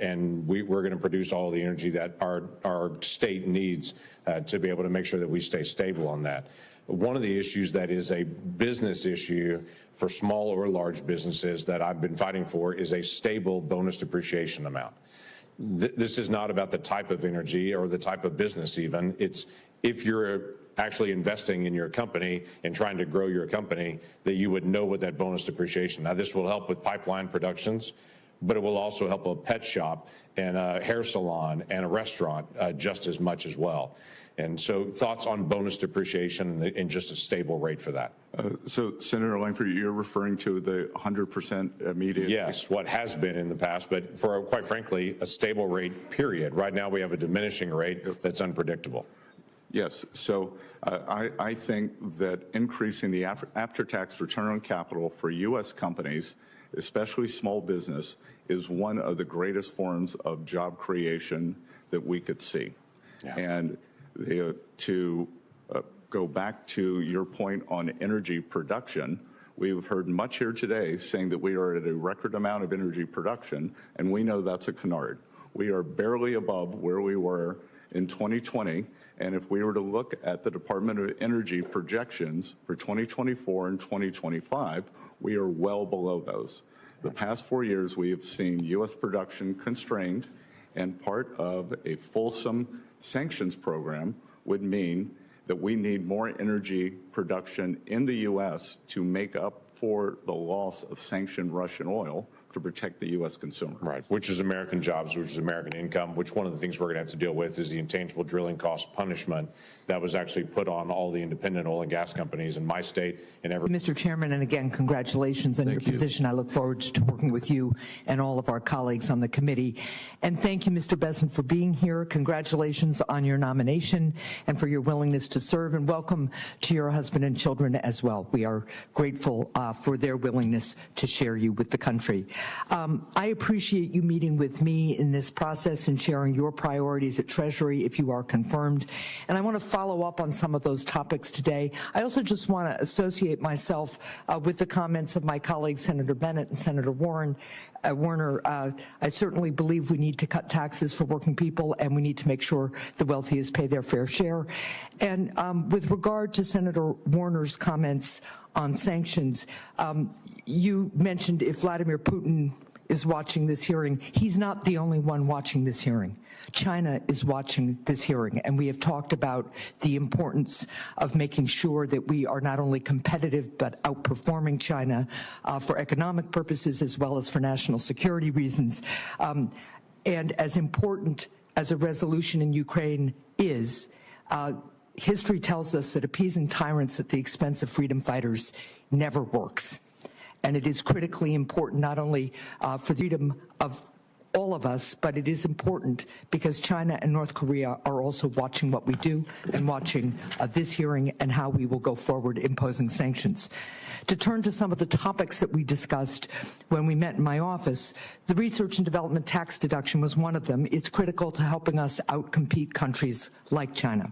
and we're going to produce all the energy that our state needs to be able to make sure that we stay stable on that. One of the issues that is a business issue for small or large businesses that I've been fighting for is a stable bonus depreciation amount. This is not about the type of energy or the type of business even. It's if you're actually investing in your company and trying to grow your company, that you would know what that bonus depreciation. Now, this will help with pipeline productions, but it will also help a pet shop and a hair salon and a restaurant just as much as well. And so thoughts on bonus depreciation and just a stable rate for that? So, Senator Langford, you're referring to the 100% immediate? Yes, what has been in the past, but for, quite frankly, a stable rate, period. Right now we have a diminishing rate that's unpredictable. Yes. So I think that increasing the after-tax return on capital for U.S. companies, especially small business, is one of the greatest forms of job creation that we could see. Yeah. And to go back to your point on energy production, we've heard much here today saying that we are at a record amount of energy production, and we know that's a canard. We are barely above where we were in 2020, and if we were to look at the Department of Energy projections for 2024 and 2025, we are well below those. The past 4 years, we have seen U.S. production constrained, and part of a fulsome sanctions program would mean that we need more energy production in the U.S. to make up for the loss of sanctioned Russian oil to protect the U.S. consumer. Right, which is American jobs, which is American income, which one of the things we're going to have to deal with is the intangible drilling cost punishment that was actually put on all the independent oil and gas companies in my state and every. Mr. Chairman, and again, congratulations on your position. I look forward to working with you and all of our colleagues on the committee. And thank you, Mr. Bessent, for being here. Congratulations on your nomination and for your willingness to serve, and welcome to your husband and children as well. We are grateful for their willingness to share you with the country. I appreciate you meeting with me in this process and sharing your priorities at Treasury if you are confirmed. And I want to follow up on some of those topics today. I also just want to associate myself with the comments of my colleagues, Senator Bennett and Senator Warner. I certainly believe we need to cut taxes for working people, and we need to make sure the wealthiest pay their fair share. And with regard to Senator Warner's comments on sanctions, you mentioned if Vladimir Putin is watching this hearing. He's not the only one watching this hearing. China is watching this hearing, and we have talked about the importance of making sure that we are not only competitive but outperforming China for economic purposes as well as for national security reasons. And as important as a resolution in Ukraine is, history tells us that appeasing tyrants at the expense of freedom fighters never works. And it is critically important not only for the freedom of all of us, but it is important because China and North Korea are also watching what we do and watching this hearing and how we will go forward imposing sanctions. To turn to some of the topics that we discussed when we met in my office, the research and development tax deduction was one of them. It's critical to helping us outcompete countries like China.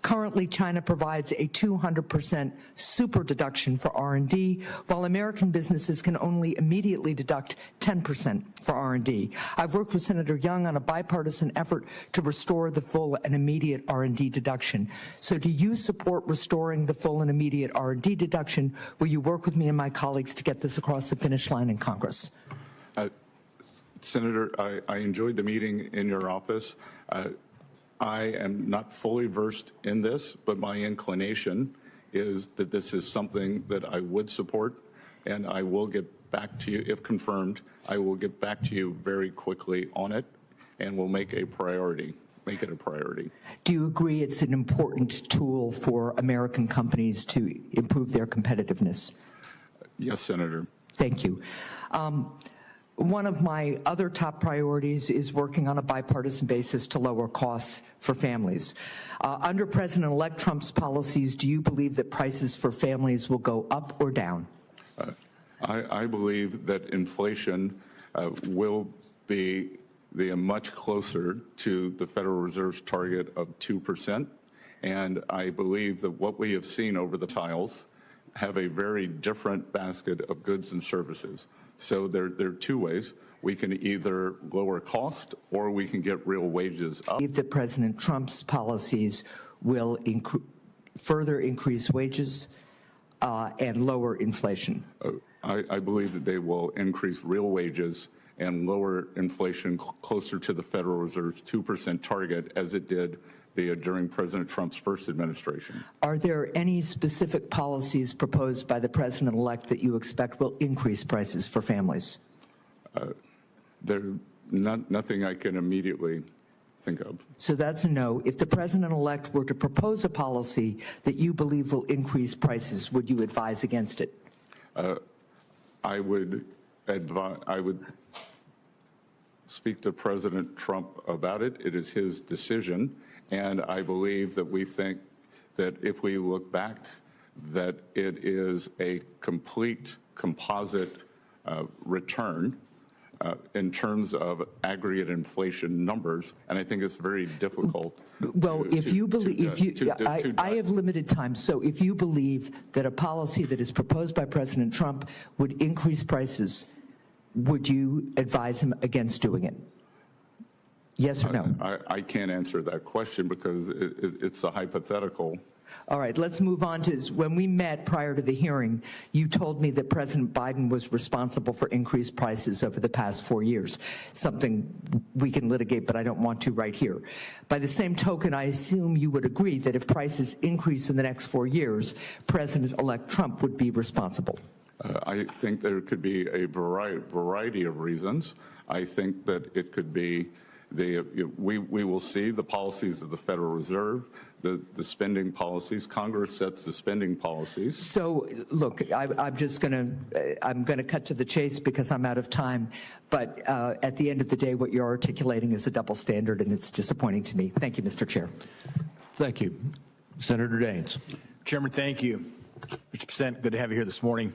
Currently, China provides a 200% super deduction for R&D, while American businesses can only immediately deduct 10% for R&D. I've worked with Senator Young on a bipartisan effort to restore the full and immediate R&D deduction. So do you support restoring the full and immediate R&D deduction? Will you work with me and my colleagues to get this across the finish line in Congress? Senator, I enjoyed the meeting in your office. I am not fully versed in this, but my inclination is that this is something that I would support, and I will get back to you, if confirmed, I will get back to you very quickly on it, and we'll make it a priority. Do you agree it's an important tool for American companies to improve their competitiveness? Yes, Senator. Thank you. One of my other top priorities is working on a bipartisan basis to lower costs for families. Under President-elect Trump's policies, do you believe that prices for families will go up or down? I believe that inflation will be much closer to the Federal Reserve's target of 2%, and I believe that what we have seen over the tiles have a very different basket of goods and services. So there are two ways. we can either lower cost or we can get real wages up. That President Trump's policies will further increase wages and lower inflation? I believe that they will increase real wages and lower inflation closer to the Federal Reserve's 2% target, as it did during President Trump's first administration. Are there any specific policies proposed by the president-elect that you expect will increase prices for families? There's nothing I can immediately think of. So that's a no. If the president-elect were to propose a policy that you believe will increase prices, would you advise against it? I would speak to President Trump about it. It is his decision, and I believe that we think that if we look back, that it is a complete composite return in terms of aggregate inflation numbers, and I think it's very difficult. Well, I have limited time, so if you believe that a policy that is proposed by President Trump would increase prices, would you advise him against doing it? Yes or no? I can't answer that question because it's a hypothetical. All right, let's move on to when we met prior to the hearing, you told me that President Biden was responsible for increased prices over the past 4 years, something we can litigate, but I don't want to right here. By the same token, I assume you would agree that if prices increase in the next 4 years, President-elect Trump would be responsible. I think there could be a variety of reasons. I think that it could be we will see the policies of the Federal Reserve, the spending policies. Congress sets the spending policies. So, look, I'm going to cut to the chase because I'm out of time. But at the end of the day, what you're articulating is a double standard, and it's disappointing to me. Thank you, Mr. Chair. Thank you. Senator Daines. Chairman, thank you. Mr. Bessent, good to have you here this morning.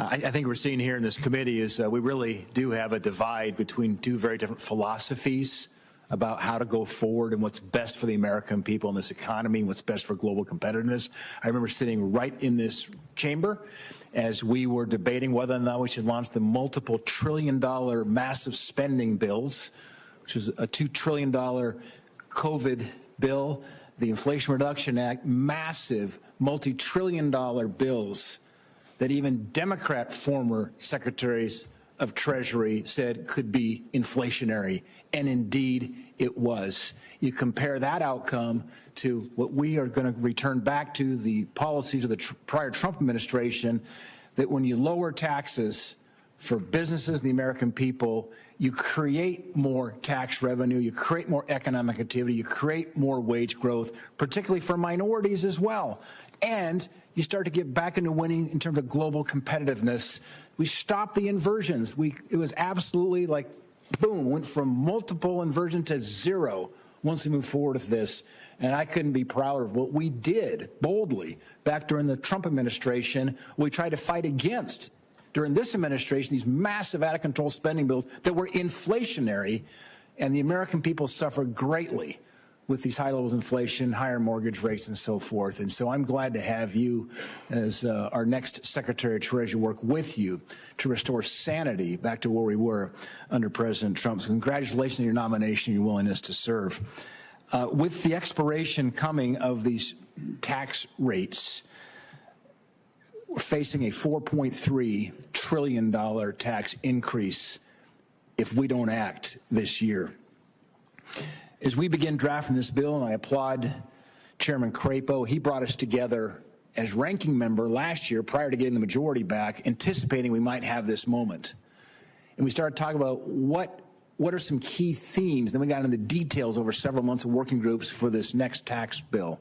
I think we're seeing here in this committee is we really do have a divide between two very different philosophies about how to go forward and what's best for the American people in this economy and what's best for global competitiveness. I remember sitting right in this chamber as we were debating whether or not we should launch the multiple trillion-dollar massive spending bills, which is a $2 trillion COVID bill, the Inflation Reduction Act, massive multi-trillion-dollar bills that even Democrat former secretaries of Treasury said could be inflationary, and indeed it was. You compare that outcome to what we are going to return back to the policies of the prior Trump administration, that when you lower taxes for businesses and the American people, you create more tax revenue, you create more economic activity, you create more wage growth, particularly for minorities as well. And you start to get back into winning in terms of global competitiveness. We stopped the inversions. It was absolutely like, boom, went from multiple inversion to zero once we moved forward with this. And I couldn't be prouder of what we did boldly back during the Trump administration. We tried to fight against during this administration these massive out-of-control spending bills that were inflationary, and the American people suffered greatly with these high levels of inflation, higher mortgage rates, and so forth. And so I'm glad to have you as our next Secretary of Treasury work with you to restore sanity back to where we were under President Trump. So congratulations on your nomination and your willingness to serve. With the expiration coming of these tax rates, we're facing a $4.3 trillion tax increase if we don't act this year. As we begin drafting this bill, and I applaud Chairman Crapo, he brought us together as ranking member last year prior to getting the majority back, anticipating we might have this moment. And we started talking about what are some key themes. Then we got into the details over several months of working groups for this next tax bill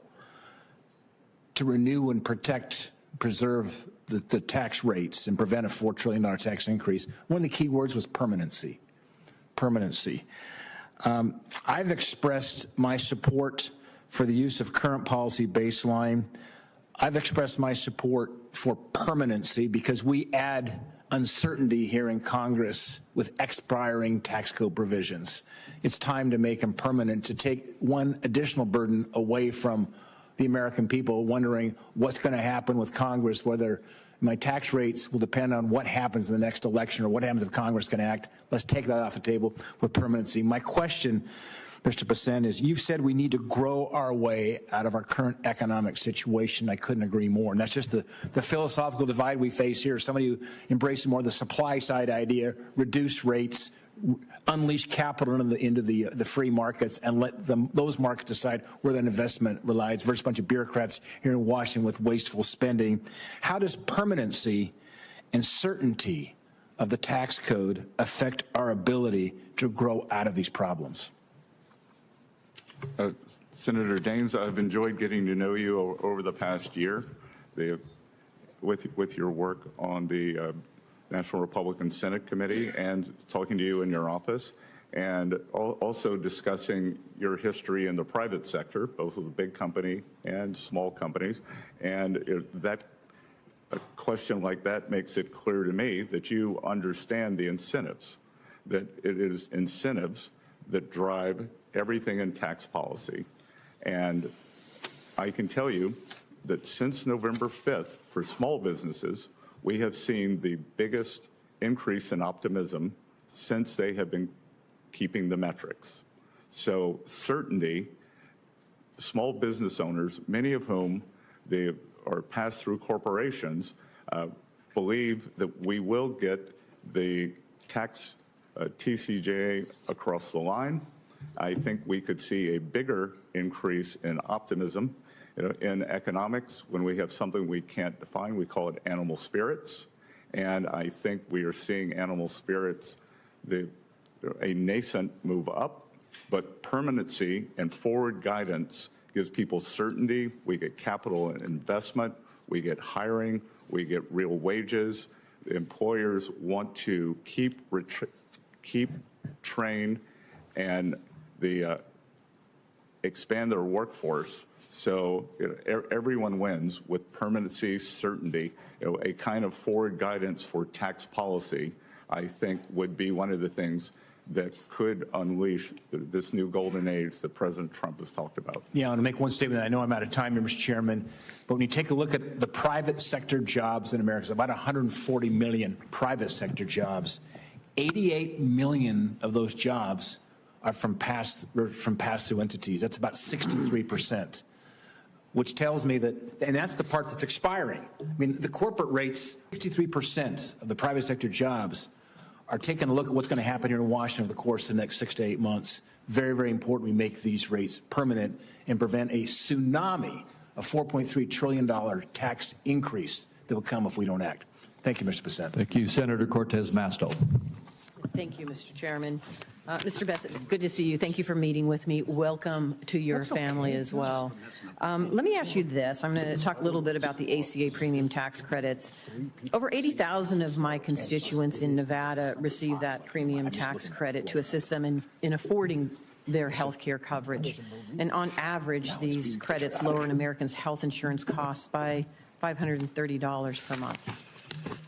to renew and protect, preserve the tax rates and prevent a $4 trillion tax increase. One of the key words was permanency. Permanency. I've expressed my support for the use of current policy baseline. I've expressed my support for permanency because we add uncertainty here in Congress with expiring tax code provisions. It's time to make them permanent, to take one additional burden away from the American people wondering what's going to happen with Congress, whether My tax rates will depend on what happens in the next election or what happens if Congress can act. Let's take that off the table with permanency. My question, Mr. Bessent, is you've said we need to grow our way out of our current economic situation. I couldn't agree more. And that's just the philosophical divide we face here. Somebody who embraces more the supply side idea, reduce rates, unleash capital into the free markets and let those markets decide where that investment relies versus a bunch of bureaucrats here in Washington with wasteful spending. How does permanency and certainty of the tax code affect our ability to grow out of these problems? Senator Daines, I've enjoyed getting to know you over the past year with your work on the National Republican Senate Committee and talking to you in your office, and also discussing your history in the private sector, both with the big company and small companies. And a question like that makes it clear to me that you understand the incentives, that it is incentives that drive everything in tax policy. And I can tell you that since November 5th, for small businesses, we have seen the biggest increase in optimism since they have been keeping the metrics. So certainty, small business owners, many of whom they are pass-through corporations, believe that we will get the tax TCJA across the line. I think we could see a bigger increase in optimism. In economics, when we have something we can't define, we call it animal spirits. And I think we are seeing animal spirits, a nascent move up, but permanency and forward guidance gives people certainty. We get capital and investment, we get hiring, we get real wages. Employers want to keep train and expand their workforce. So everyone wins with permanency, certainty. A kind of forward guidance for tax policy, I think, would be one of the things that could unleash this new golden age that President Trump has talked about. Yeah, I want to make one statement. I know I'm out of time here, Mr. Chairman, but when you take a look at the private sector jobs in America, it's about 140 million private sector jobs. 88 million of those jobs are from pass-through entities. That's about 63%. Which tells me that, and that's the part that's expiring. I mean, the corporate rates, 63% of the private sector jobs are taking a look at what's going to happen here in Washington over the course of the next 6 to 8 months. Very, very important we make these rates permanent and prevent a tsunami of $4.3 trillion tax increase that will come if we don't act. Thank you, Mr. Bessent. Thank you, Senator Cortez Masto. Thank you, Mr. Chairman. Mr. Bessent, good to see you. Thank you for meeting with me. Welcome to your family as well. Let me ask you this. I'm going to talk a little bit about the ACA premium tax credits. Over 80,000 of my constituents in Nevada receive that premium tax credit to assist them in affording their health care coverage. And on average, these credits lower an American's health insurance costs by $530 per month.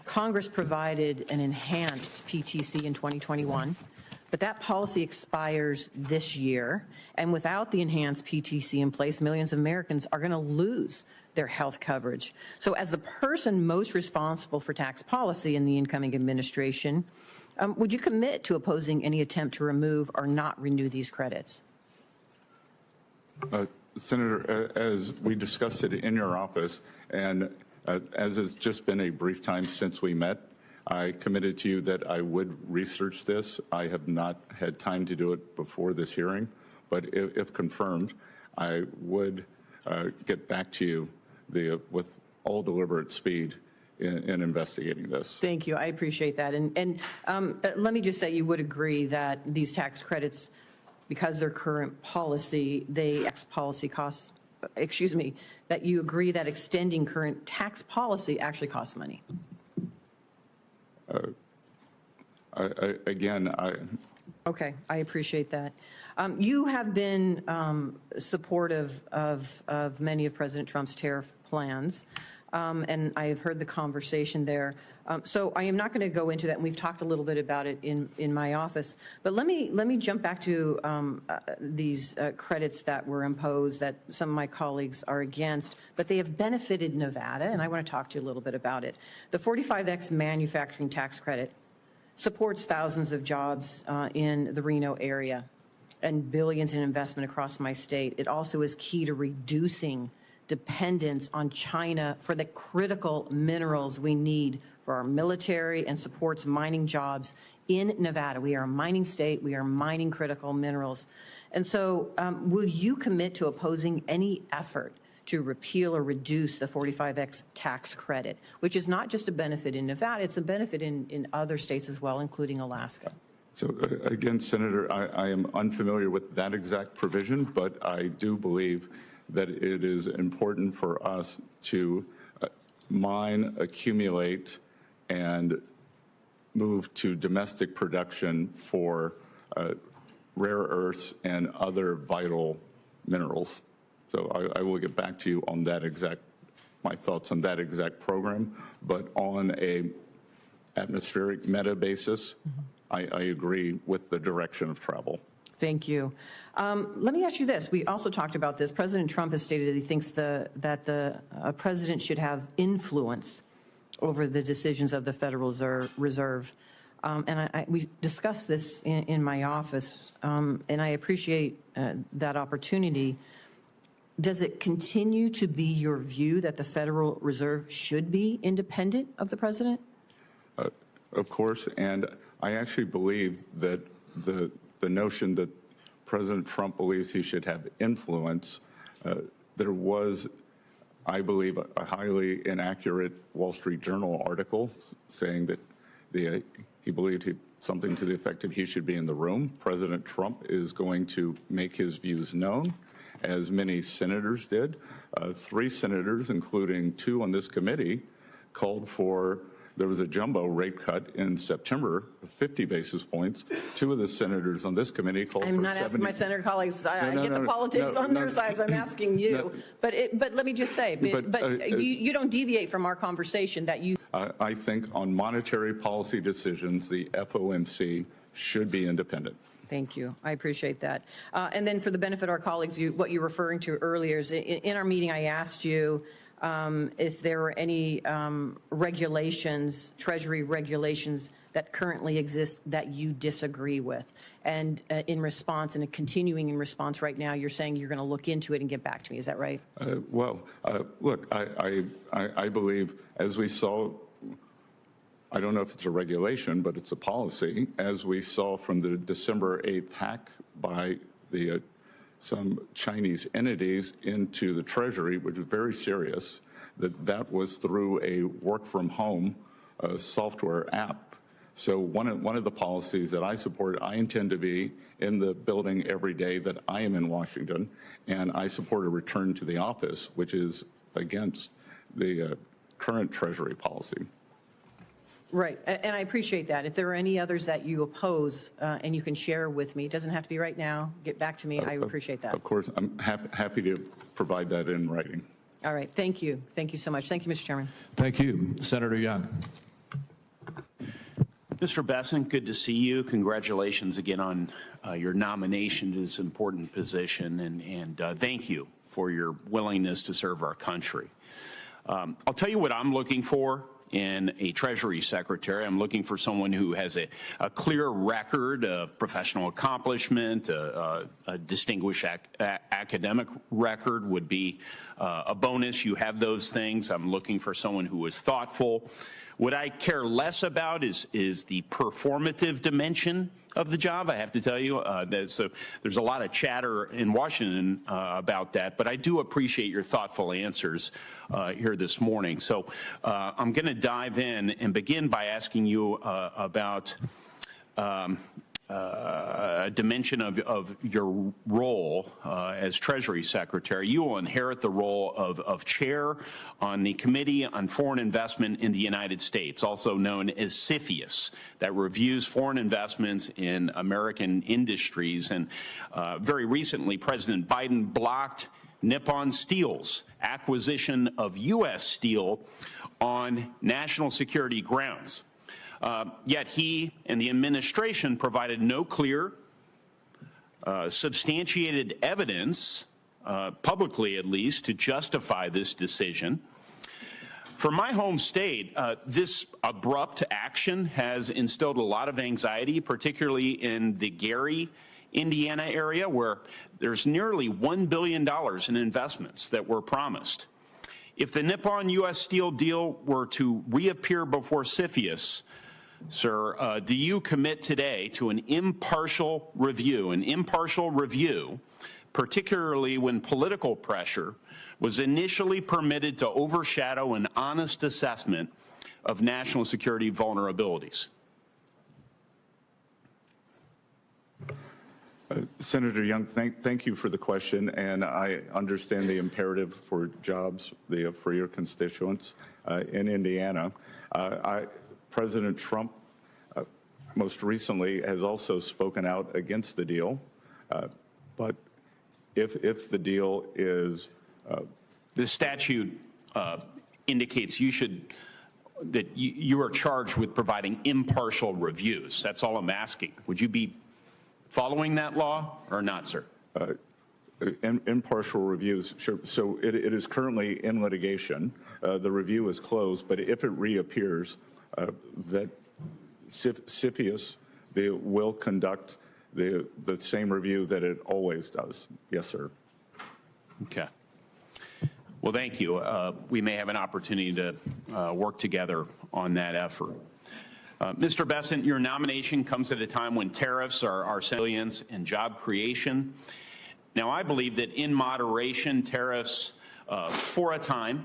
Congress provided an enhanced PTC in 2021. But that policy expires this year, and without the enhanced PTC in place, millions of Americans are going to lose their health coverage. So as the person most responsible for tax policy in the incoming administration, would you commit to opposing any attempt to remove or not renew these credits? Senator, as we discussed it in your office, and as it's just been a brief time since we met, I committed to you that I would research this. I have not had time to do it before this hearing, but if confirmed, I would get back to you with all deliberate speed in investigating this. Thank you. I appreciate that. And let me just say you would agree that these tax credits, because they're current policy, that you agree that extending current tax policy actually costs money. Okay, I appreciate that. You have been supportive of many of President Trump's tariff plans, and I have heard the conversation there. So I am not going to go into that, and we've talked a little bit about it in my office. But let me jump back to these credits that were imposed that some of my colleagues are against, but they have benefited Nevada, and I want to talk to you a little bit about it. The 45X manufacturing tax credit supports thousands of jobs in the Reno area and billions in investment across my state. It also is key to reducing dependence on China for the critical minerals we need for our military and supports mining jobs in Nevada. We are a mining state. We are mining critical minerals. And so will you commit to opposing any effort to repeal or reduce the 45X tax credit, which is not just a benefit in Nevada, it's a benefit in other states as well, including Alaska? So again, Senator, I am unfamiliar with that exact provision, but I do believe that it is important for us to mine, accumulate, and move to domestic production for rare earths and other vital minerals. So I will get back to you on that my thoughts on that exact program, but on a atmospheric meta basis, I agree with the direction of travel. Thank you. Let me ask you this. We also talked about this. President Trump has stated that he thinks that the president should have influence over the decisions of the Federal Reserve. And we discussed this in my office, and I appreciate that opportunity. Does it continue to be your view that the Federal Reserve should be independent of the president? Of course, and I actually believe that the notion that President Trump believes he should have influence, there was, I believe, a highly inaccurate Wall Street Journal article saying that he believed something to the effect that he should be in the room. President Trump is going to make his views known, as many senators did. 3 senators, including 2 on this committee, called for, there was a jumbo rate cut in September of 50 basis points. 2 of the senators on this committee called for 70. I'm not asking my senator colleagues. I get the politics on their sides. I'm asking you. But let me just say, you don't deviate from our conversation that you. I think on monetary policy decisions, the FOMC should be independent. Thank you. I appreciate that. And then for the benefit of our colleagues, what you're referring to earlier is in our meeting, I asked you if there were any regulations, Treasury regulations that currently exist that you disagree with. And in response, and continuing in response right now, you're saying you're going to look into it and get back to me. Is that right? Look, I believe, as we saw, I don't know if it's a regulation, but it's a policy, as we saw from the December 8th hack by some Chinese entities into the Treasury, which is very serious, that was through a work-from-home software app. So one of the policies that I support, I intend to be in the building every day that I am in Washington, and I support a return to the office, which is against the current Treasury policy. Right, and I appreciate that. If there are any others that you oppose and you can share with me, it doesn't have to be right now, get back to me, I appreciate that. Of course, I'm happy to provide that in writing. All right, thank you. Thank you so much. Thank you, Mr. Chairman. Thank you. Senator Young. Mr. Bessent, good to see you. Congratulations again on your nomination to this important position, and thank you for your willingness to serve our country. I'll tell you what I'm looking for in a Treasury Secretary. I'm looking for someone who has a clear record of professional accomplishment, a distinguished academic record would be a bonus. You have those things. I'm looking for someone who is thoughtful. What I care less about is the performative dimension of the job, I have to tell you. There's a lot of chatter in Washington about that, but I do appreciate your thoughtful answers here this morning. So I'm going to dive in and begin by asking you about a dimension of your role as Treasury Secretary. You will inherit the role of chair on the Committee on Foreign Investment in the United States, also known as CFIUS, that reviews foreign investments in American industries. And very recently, President Biden blocked Nippon Steel's acquisition of U.S. steel on national security grounds. Yet he and the administration provided no clear, substantiated evidence, publicly at least, to justify this decision. For my home state, this abrupt action has instilled a lot of anxiety, particularly in the Gary, Indiana area, where there's nearly $1 billion in investments that were promised. If the Nippon-U.S. Steel deal were to reappear before CFIUS, sir, do you commit today to an impartial review, particularly when political pressure was initially permitted to overshadow an honest assessment of national security vulnerabilities? Senator Young, thank you for the question, and I understand the imperative for jobs for your constituents in Indiana. President Trump most recently has also spoken out against the deal, but if the deal is the statute indicates that you are charged with providing impartial reviews. That's all I'm asking. Would you be following that law or not, sir? Impartial reviews, sure. So it is currently in litigation. The review is closed, but if it reappears, that CFIUS will conduct the same review that it always does. Yes, sir. Okay. Well, thank you. We may have an opportunity to work together on that effort. Mr. Bessent, your nomination comes at a time when tariffs are salient and job creation. Now, I believe that in moderation, tariffs, for a time,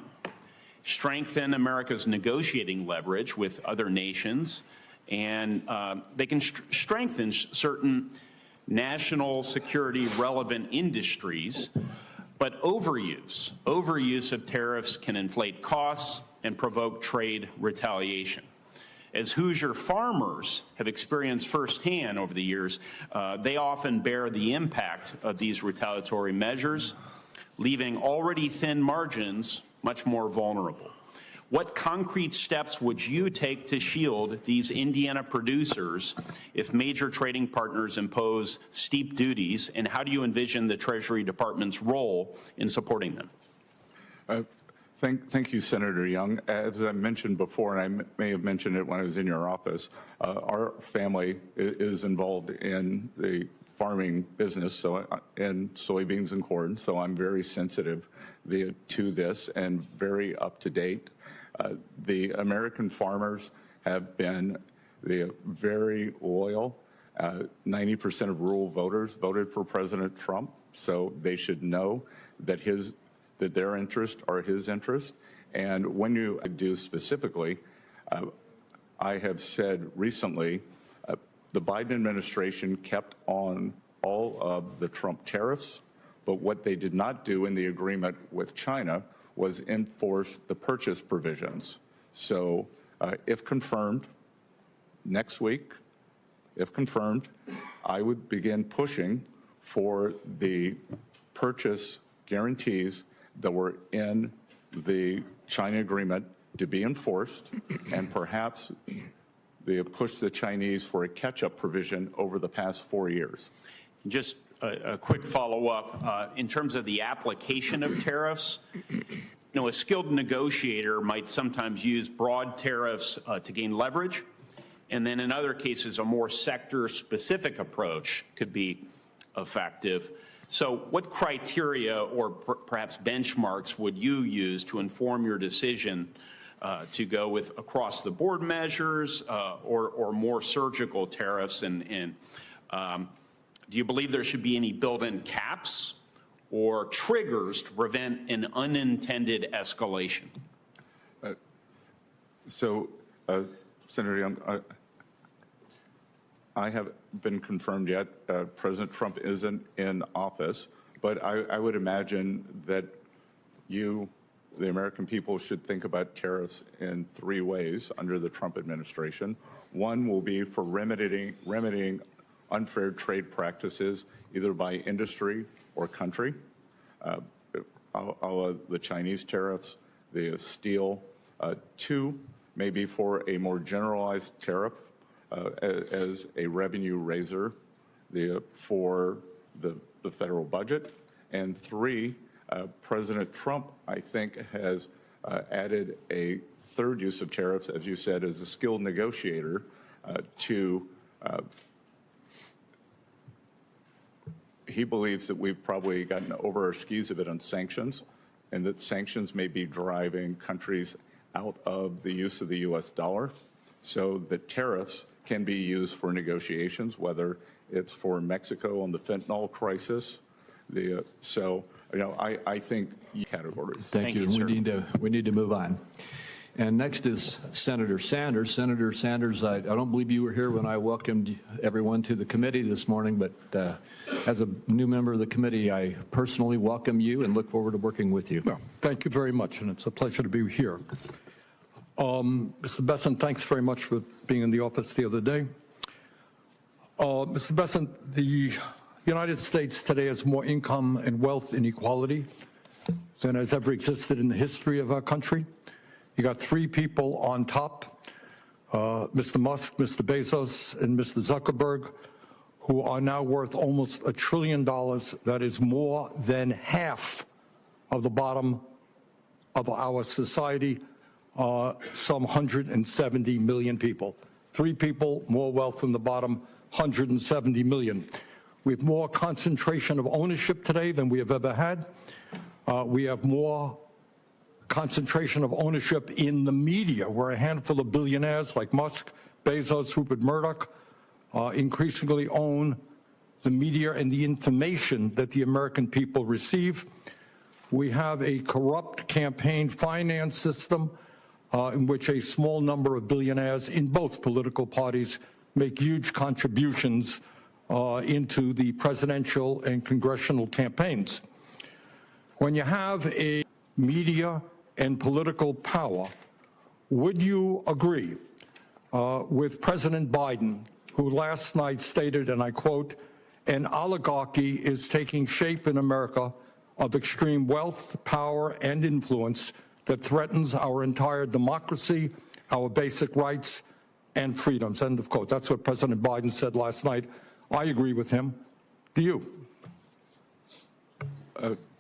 strengthen America's negotiating leverage with other nations, and they can strengthen certain national security relevant industries. But overuse of tariffs can inflate costs and provoke trade retaliation. As Hoosier farmers have experienced firsthand over the years, they often bear the impact of these retaliatory measures, leaving already thin margins much more vulnerable. What concrete steps would you take to shield these Indiana producers if major trading partners impose steep duties, and how do you envision the Treasury Department's role in supporting them? Thank you, Senator Young. As I mentioned before, and I may have mentioned it when I was in your office, our family is involved in the farming business, and soybeans and corn, so I'm very sensitive to this and very up to date. The American farmers have been very loyal. 90% of rural voters voted for President Trump, so they should know that their interests are his interests. And when you do specifically, I have said recently, the Biden administration kept on all of the Trump tariffs, but what they did not do in the agreement with China was enforce the purchase provisions. So if confirmed, next week, if confirmed, I would begin pushing for the purchase guarantees that were in the China agreement to be enforced, and perhaps they push the Chinese for a catch-up provision over the past 4 years. Just a quick follow-up. In terms of the application of tariffs, a skilled negotiator might sometimes use broad tariffs to gain leverage, and then in other cases, a more sector-specific approach could be effective. So what criteria or perhaps benchmarks would you use to inform your decision to go with across-the-board measures or more surgical tariffs? And do you believe there should be any built-in caps or triggers to prevent an unintended escalation? Senator Young, I haven't been confirmed yet. President Trump isn't in office, but I would imagine that the American people, should think about tariffs in 3 ways under the Trump administration. One will be for remedying unfair trade practices, either by industry or country. The Chinese tariffs, the steel, Two, maybe for a more generalized tariff as a revenue raiser for the federal budget. And three, President Trump, I think, has added a third use of tariffs, as you said, as a skilled negotiator he believes that we've probably gotten over our skis a bit on sanctions, and that sanctions may be driving countries out of the use of the U.S. dollar. So the tariffs can be used for negotiations, whether it's for Mexico on the fentanyl crisis. I think categories. Thank you. We need to move on. And next is Senator Sanders. Senator Sanders, I don't believe you were here when I welcomed everyone to the committee this morning, but as a new member of the committee, I personally welcome you and look forward to working with you. Well, thank you very much, and it's a pleasure to be here. Mr. Bessent, thanks very much for being in the office the other day. Mr. Bessent, the United States today has more income and wealth inequality than has ever existed in the history of our country. You got three people on top, Mr. Musk, Mr. Bezos, and Mr. Zuckerberg, who are now worth almost $1 trillion. That is more than half of the bottom of our society, some 170 million people. Three people, more wealth than the bottom, 170 million. We have more concentration of ownership today than we have ever had. We have more concentration of ownership in the media, where a handful of billionaires like Musk, Bezos, Rupert Murdoch increasingly own the media and the information that the American people receive. We have a corrupt campaign finance system in which a small number of billionaires in both political parties make huge contributions into the presidential and congressional campaigns. When you have a media and political power, would you agree with President Biden, who last night stated, and I quote, "An oligarchy is taking shape in America of extreme wealth, power, and influence that threatens our entire democracy, our basic rights, and freedoms," end of quote. That's what President Biden said last night. I agree with him. Do you?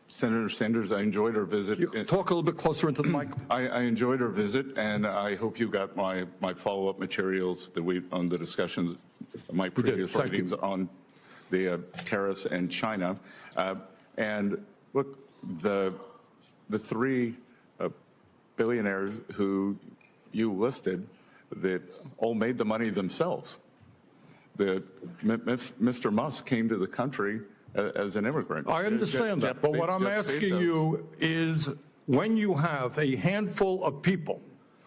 Senator Sanders, I enjoyed our visit. Talk a little bit closer into the mic. I enjoyed our visit, and I hope you got my follow-up materials on the discussions, my previous writings on the tariffs and China. And look, the three billionaires who you listed that all made the money themselves. Mr. Musk came to the country as an immigrant. I understand that, but what I'm asking you is, when you have a handful of people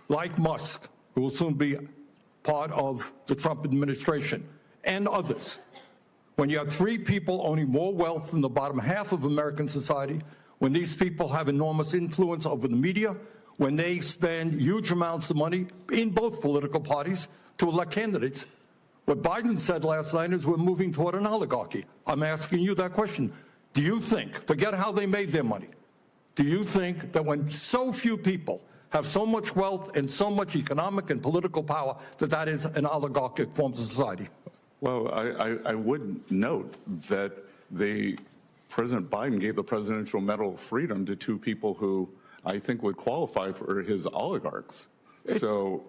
like Musk, who will soon be part of the Trump administration, and others, when you have three people owning more wealth than the bottom half of American society, when these people have enormous influence over the media, when they spend huge amounts of money in both political parties to elect candidates, what Biden said last night is we're moving toward an oligarchy. I'm asking you that question. Do you think, forget how they made their money, do you think that when so few people have so much wealth and so much economic and political power, that is an oligarchic form of society? Well, I would note that President Biden gave the Presidential Medal of Freedom to two people who I think would qualify for his oligarchs. So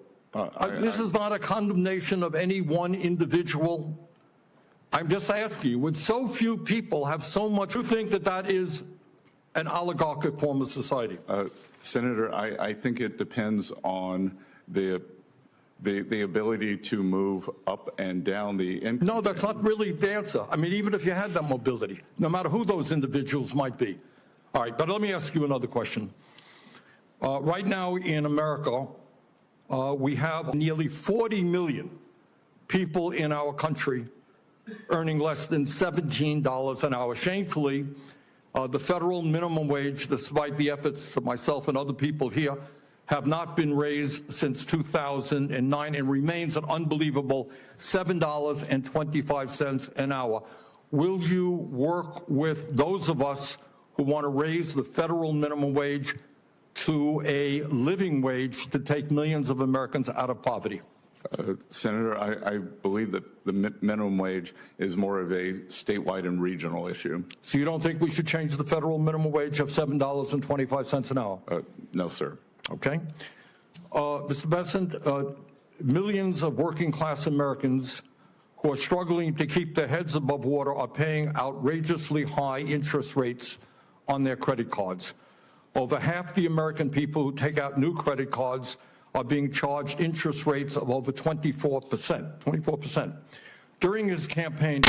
this is not a condemnation of any one individual. I'm just asking you, would so few people have so much, you think that is an oligarchic form of society? Senator, I think it depends on the ability to move up and down the income. No, that's not really the answer. I mean, even if you had that mobility, no matter who those individuals might be. All right, but let me ask you another question. Right now in America, we have nearly 40 million people in our country earning less than $17 an hour. Shamefully, the federal minimum wage, despite the efforts of myself and other people here, have not been raised since 2009 and remains an unbelievable $7.25 an hour. Will you work with those of us who want to raise the federal minimum wage to a living wage to take millions of Americans out of poverty? Senator, I believe that the minimum wage is more of a statewide and regional issue. So you don't think we should change the federal minimum wage of $7.25 an hour? No, sir. Okay. Mr. Bessent, millions of working class Americans who are struggling to keep their heads above water are paying outrageously high interest rates on their credit cards. Over half the American people who take out new credit cards are being charged interest rates of over 24%. 24%. During his campaign,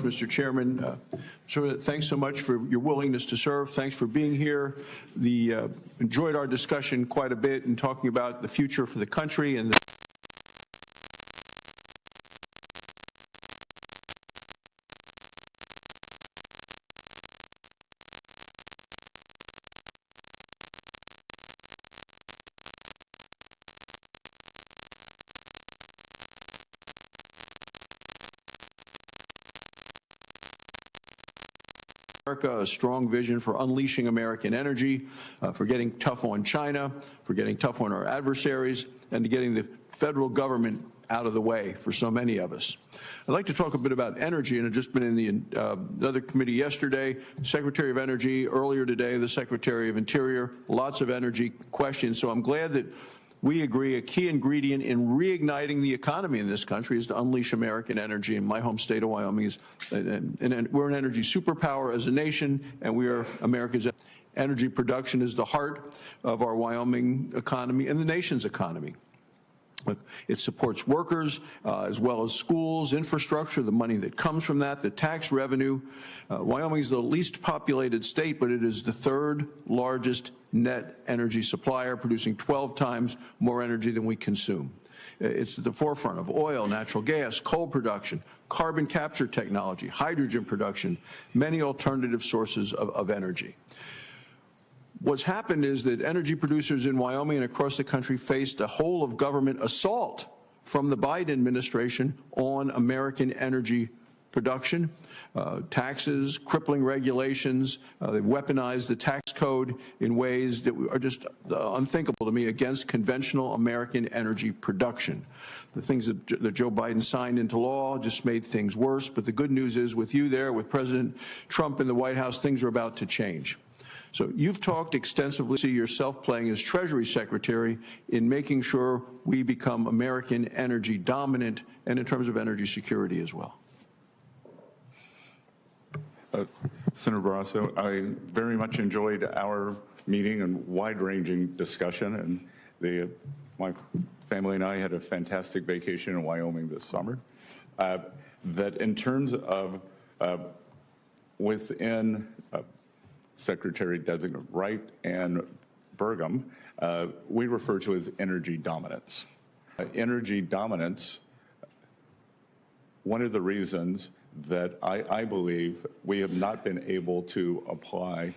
Mr. Chairman. Thanks so much for your willingness to serve. Thanks for being here. Enjoyed our discussion quite a bit and talking about the future for the country and America, a strong vision for unleashing American energy, for getting tough on China, for getting tough on our adversaries, and to getting the federal government out of the way for so many of us. I'd like to talk a bit about energy, and I've just been in the other committee yesterday, Secretary of Energy, earlier today, the Secretary of Interior, lots of energy questions. So I'm glad that we agree a key ingredient in reigniting the economy in this country is to unleash American energy. And my home state of Wyoming is, and we're an energy superpower as a nation, and we are America's energy production is the heart of our Wyoming economy and the nation's economy. It supports workers as well as schools, infrastructure, the money that comes from that, the tax revenue. Wyoming is the least populated state, but it is the third largest net energy supplier, producing 12 times more energy than we consume. It's at the forefront of oil, natural gas, coal production, carbon capture technology, hydrogen production, many alternative sources of energy. What's happened is that energy producers in Wyoming and across the country faced a whole of government assault from the Biden administration on American energy production, taxes, crippling regulations. They've weaponized the tax code in ways that are just unthinkable to me against conventional American energy production. The things that Joe Biden signed into law just made things worse. But the good news is with you there, with President Trump in the White House, things are about to change. So you've talked extensively, see yourself playing as Treasury Secretary in making sure we become American energy dominant and in terms of energy security as well. Senator Barrasso, I very much enjoyed our meeting and wide-ranging discussion, and my family and I had a fantastic vacation in Wyoming this summer. That in terms of within Secretary-designate Wright and Burgum, we refer to as energy dominance. Energy dominance, one of the reasons that I believe we have not been able to apply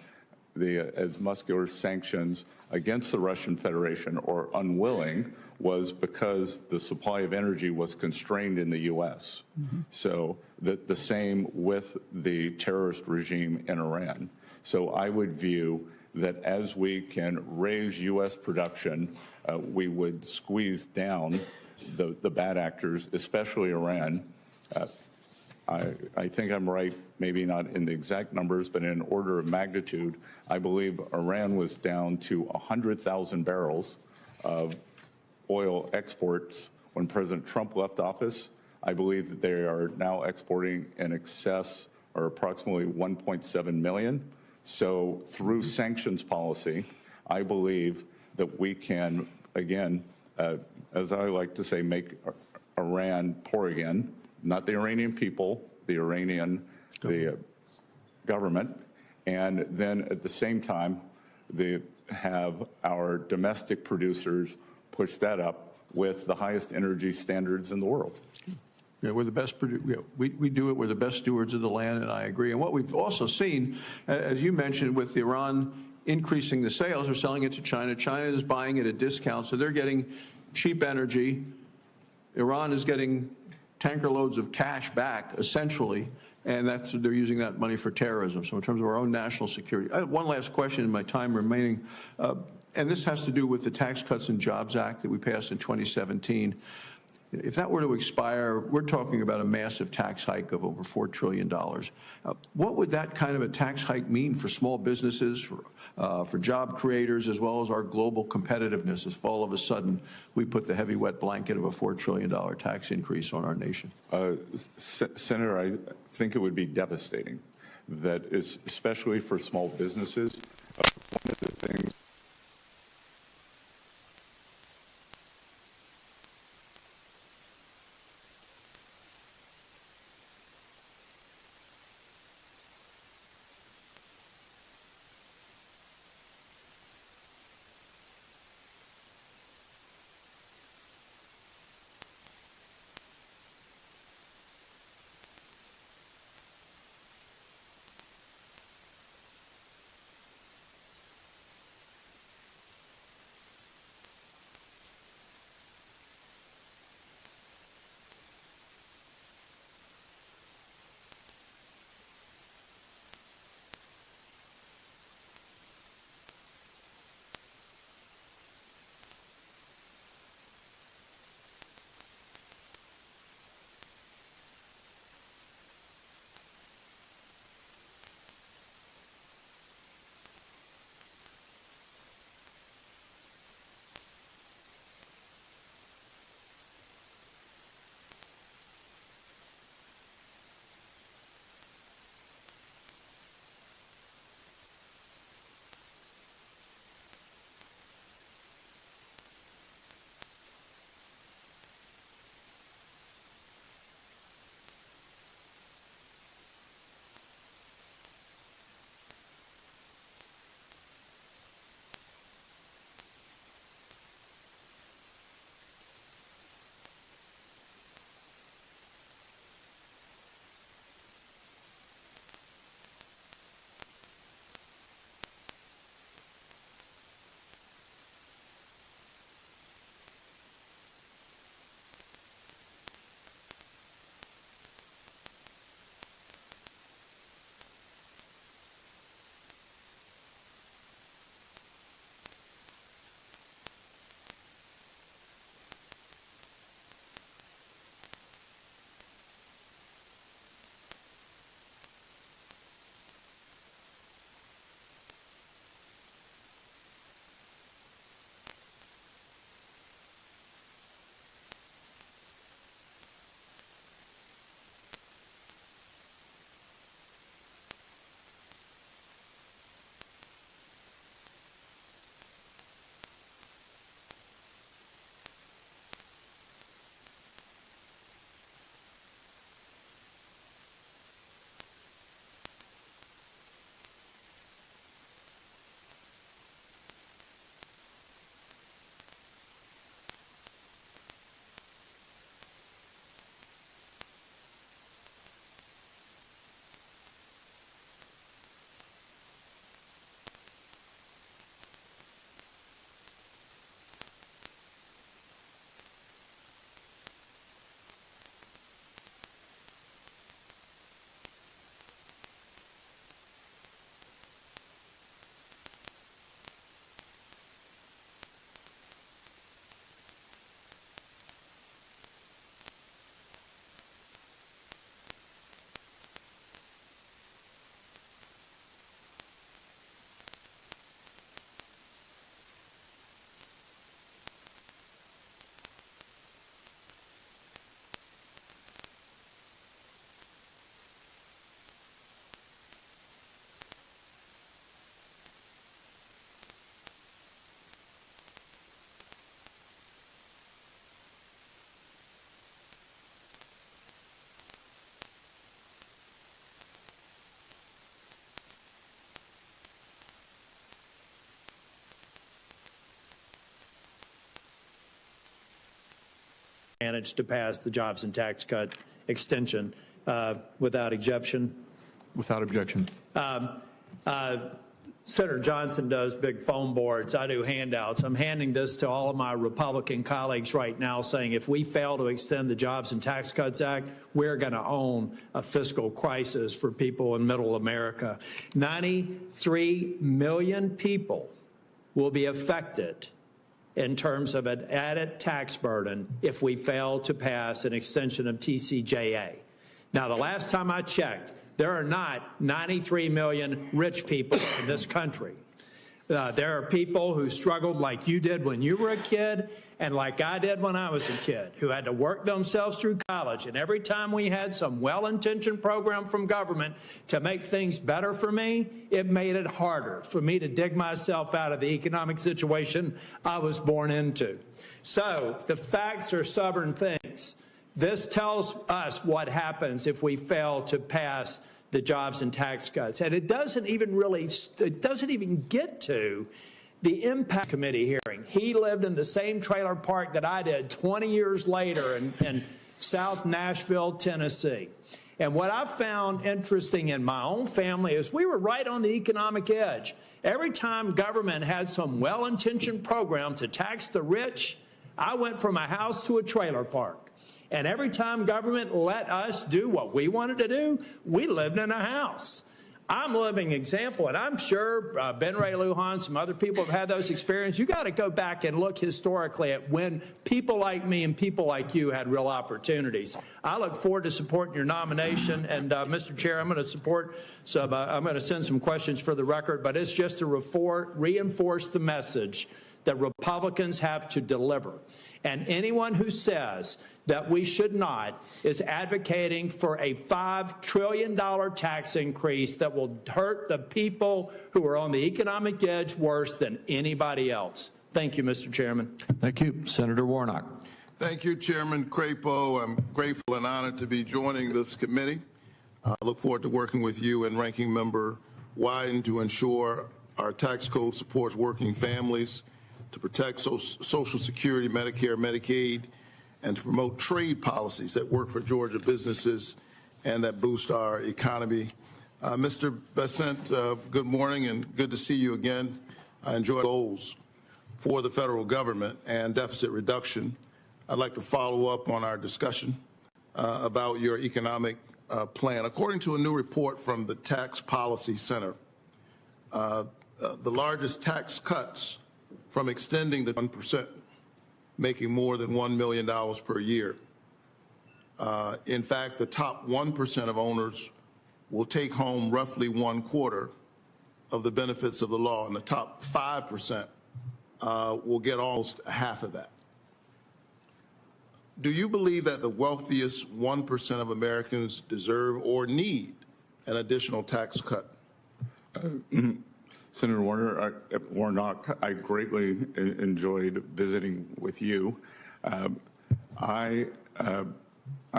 as muscular sanctions against the Russian Federation, or unwilling, was because the supply of energy was constrained in the U.S. So the same with the terrorist regime in Iran. So I would view that as we can raise U.S. production, we would squeeze down the bad actors, especially Iran. I think I'm right, maybe not in the exact numbers, but in order of magnitude, I believe Iran was down to 100,000 barrels of oil exports when President Trump left office. I believe that they are now exporting in excess, or approximately 1.7 million. So through sanctions policy, I believe that we can, again, as I like to say, make Iran poor again. Not the Iranian people, the Iranian government, and then at the same time, they have our domestic producers push that up with the highest energy standards in the world. Yeah, we're the best. We do it. We're the best stewards of the land, and I agree. And what we've also seen, as you mentioned, with Iran increasing the sales, they're selling it to China. China is buying at a discount, so they're getting cheap energy. Iran is getting tanker loads of cash back, essentially, and they're using that money for terrorism. So in terms of our own national security, I have one last question in my time remaining, and this has to do with the Tax Cuts and Jobs Act that we passed in 2017. If that were to expire, we're talking about a massive tax hike of over $4 trillion. What would that kind of a tax hike mean for small businesses, for job creators, as well as our global competitiveness if all of a sudden we put the heavy wet blanket of a $4 trillion tax increase on our nation? Senator, I think it would be devastating. That is, especially for small businesses, one of the things managed to pass the jobs and tax cut extension without objection. Without objection. Senator Johnson does big phone boards. I do handouts. I'm handing this to all of my Republican colleagues right now saying if we fail to extend the Jobs and Tax Cuts Act, we're going to own a fiscal crisis for people in middle America. 93 million people will be affected in terms of an added tax burden if we fail to pass an extension of TCJA. Now, the last time I checked, there are not 93 million rich people in this country. There are people who struggled like you did when you were a kid and like I did when I was a kid, who had to work themselves through college. And every time we had some well-intentioned program from government to make things better for me, it made it harder for me to dig myself out of the economic situation I was born into. So the facts are stubborn things. This tells us what happens if we fail to pass the jobs and tax cuts. And it doesn't even get to the impact committee hearing. He lived in the same trailer park that I did 20 years later in South Nashville, Tennessee. And what I found interesting in my own family is we were right on the economic edge. Every time government had some well-intentioned program to tax the rich, I went from a house to a trailer park. And every time government let us do what we wanted to do, we lived in a house. I'm a living example, and I'm sure Ben Ray Lujan, some other people have had those experiences. You got to go back and look historically at when people like me and people like you had real opportunities. I look forward to supporting your nomination, and Mr. Chair, I'm going to support some. I'm going to send some questions for the record, but it's just to reinforce the message that Republicans have to deliver. And anyone who says that we should not is advocating for a $5 trillion tax increase that will hurt the people who are on the economic edge worse than anybody else. Thank you, Mr. Chairman. Thank you. Senator Warnock. Thank you, Chairman Crapo. I'm grateful and honored to be joining this committee. I look forward to working with you and Ranking Member Wyden to ensure our tax code supports working families, to protect Social Security, Medicare, Medicaid, and to promote trade policies that work for Georgia businesses and that boost our economy. Mr. Bessent, good morning and good to see you again. I enjoy goals for the federal government and deficit reduction. I'd like to follow up on our discussion about your economic plan. According to a new report from the Tax Policy Center, the largest tax cuts from extending the 1%, making more than $1 million per year. In fact, the top 1% of owners will take home roughly 1/4 of the benefits of the law, and the top 5% will get almost half of that. Do you believe that the wealthiest 1% of Americans deserve or need an additional tax cut? Senator Warnock, I greatly enjoyed visiting with you. I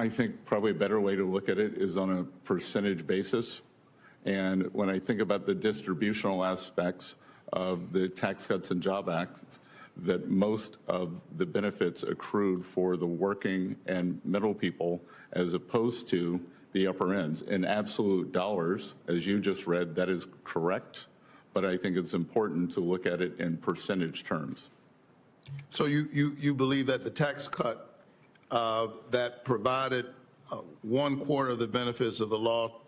think probably a better way to look at it is on a percentage basis. And when I think about the distributional aspects of the Tax Cuts and Job Act, that most of the benefits accrued for the working and middle people as opposed to the upper ends. In absolute dollars, as you just read, that is correct. But I think it's important to look at it in percentage terms. So you believe that the tax cut that provided 1/4 of the benefits of the law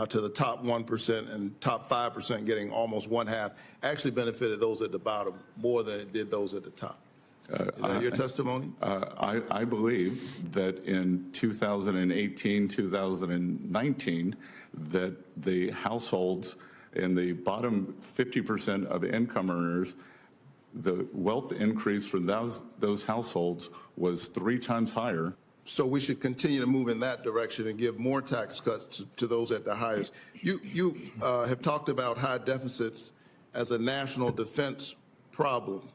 to the top 1% and top 5% getting almost 1/2 actually benefited those at the bottom more than it did those at the top? Is that your testimony? I believe that in 2018, 2019, that the households in the bottom 50% of income earners, the wealth increase for those households was 3 times higher. So we should continue to move in that direction and give more tax cuts to those at the highest. You have talked about high deficits as a national defense problem,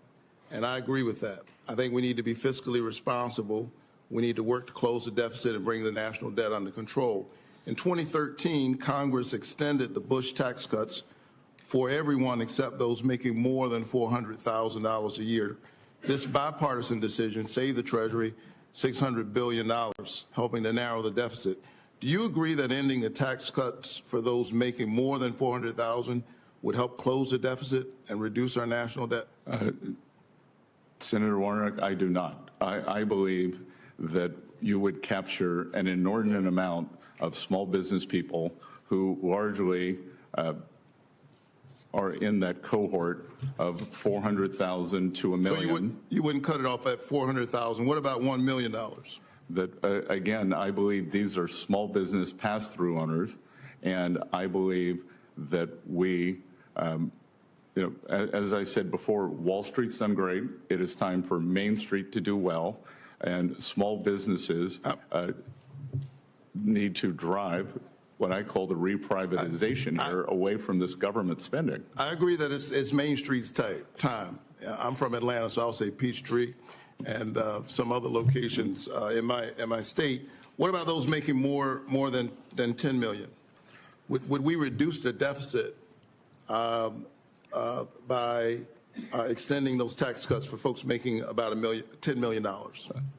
and I agree with that. I think we need to be fiscally responsible. We need to work to close the deficit and bring the national debt under control. In 2013, Congress extended the Bush tax cuts for everyone except those making more than $400,000 a year. This bipartisan decision saved the Treasury $600 billion, helping to narrow the deficit. Do you agree that ending the tax cuts for those making more than $400,000 would help close the deficit and reduce our national debt? Senator Warnock, I do not. I believe that you would capture an inordinate amount of small business people who largely are in that cohort of 400,000 to a million. So you wouldn't cut it off at 400,000. What about $1 million? That again, I believe these are small business pass-through owners, and I believe that we, as I said before, Wall Street's done great. It is time for Main Street to do well, and small businesses need to drive what I call the reprivatization here away from this government spending. I agree that it's Main Street's time. I'm from Atlanta, so I'll say Peachtree and some other locations in my state. What about those making more than 10 million? Would we reduce the deficit by extending those tax cuts for folks making about $10 million?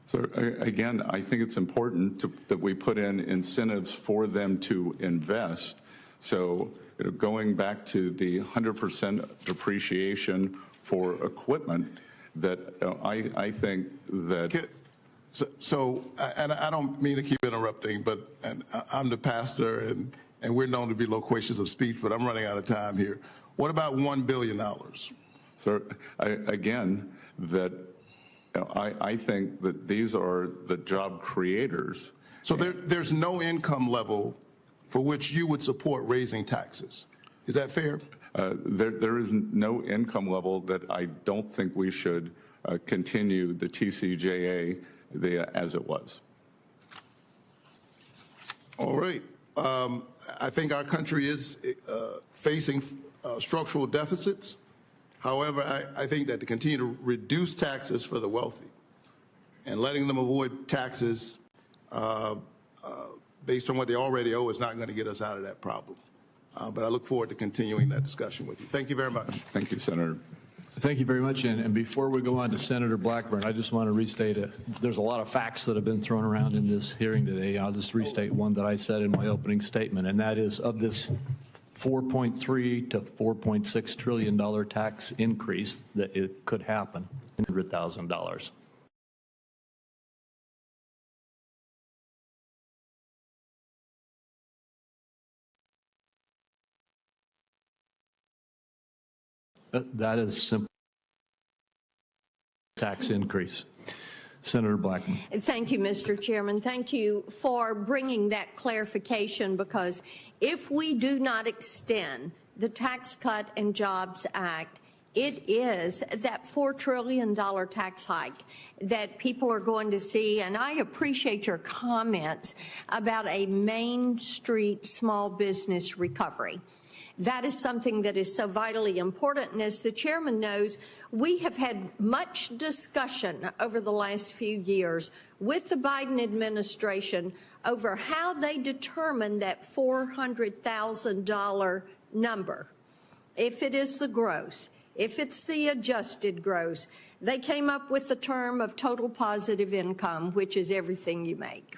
So again, I think it's important that we put in incentives for them to invest. So going back to the 100% depreciation for equipment, that I think that. And I don't mean to keep interrupting, but I'm the pastor, and we're known to be loquacious of speech, but I'm running out of time here. What about $1 billion? So again, that I think that these are the job creators. So there's no income level for which you would support raising taxes. Is that fair? There is no income level that I don't think we should continue the TCJA as it was. All right. I think our country is facing structural deficits. However, I think that to continue to reduce taxes for the wealthy and letting them avoid taxes based on what they already owe is not going to get us out of that problem. But I look forward to continuing that discussion with you. Thank you very much. Thank you, Senator. Thank you very much. And before we go on to Senator Blackburn, I just want to restate it. There's a lot of facts that have been thrown around in this hearing today. I'll just restate one that I said in my opening statement, and that is of this $4.3 to $4.6 trillion tax increase that it could happen, $100,000. That is simple tax increase. Senator Blackman. Thank you, Mr. Chairman. Thank you for bringing that clarification, because if we do not extend the Tax Cut and Jobs Act, it is that $4 trillion tax hike that people are going to see. And I appreciate your comments about a Main Street small business recovery. That is something that is so vitally important. And as the chairman knows, we have had much discussion over the last few years with the Biden administration over how they determine that $400,000 number. If it is the gross, if it's the adjusted gross, they came up with the term of total positive income, which is everything you make.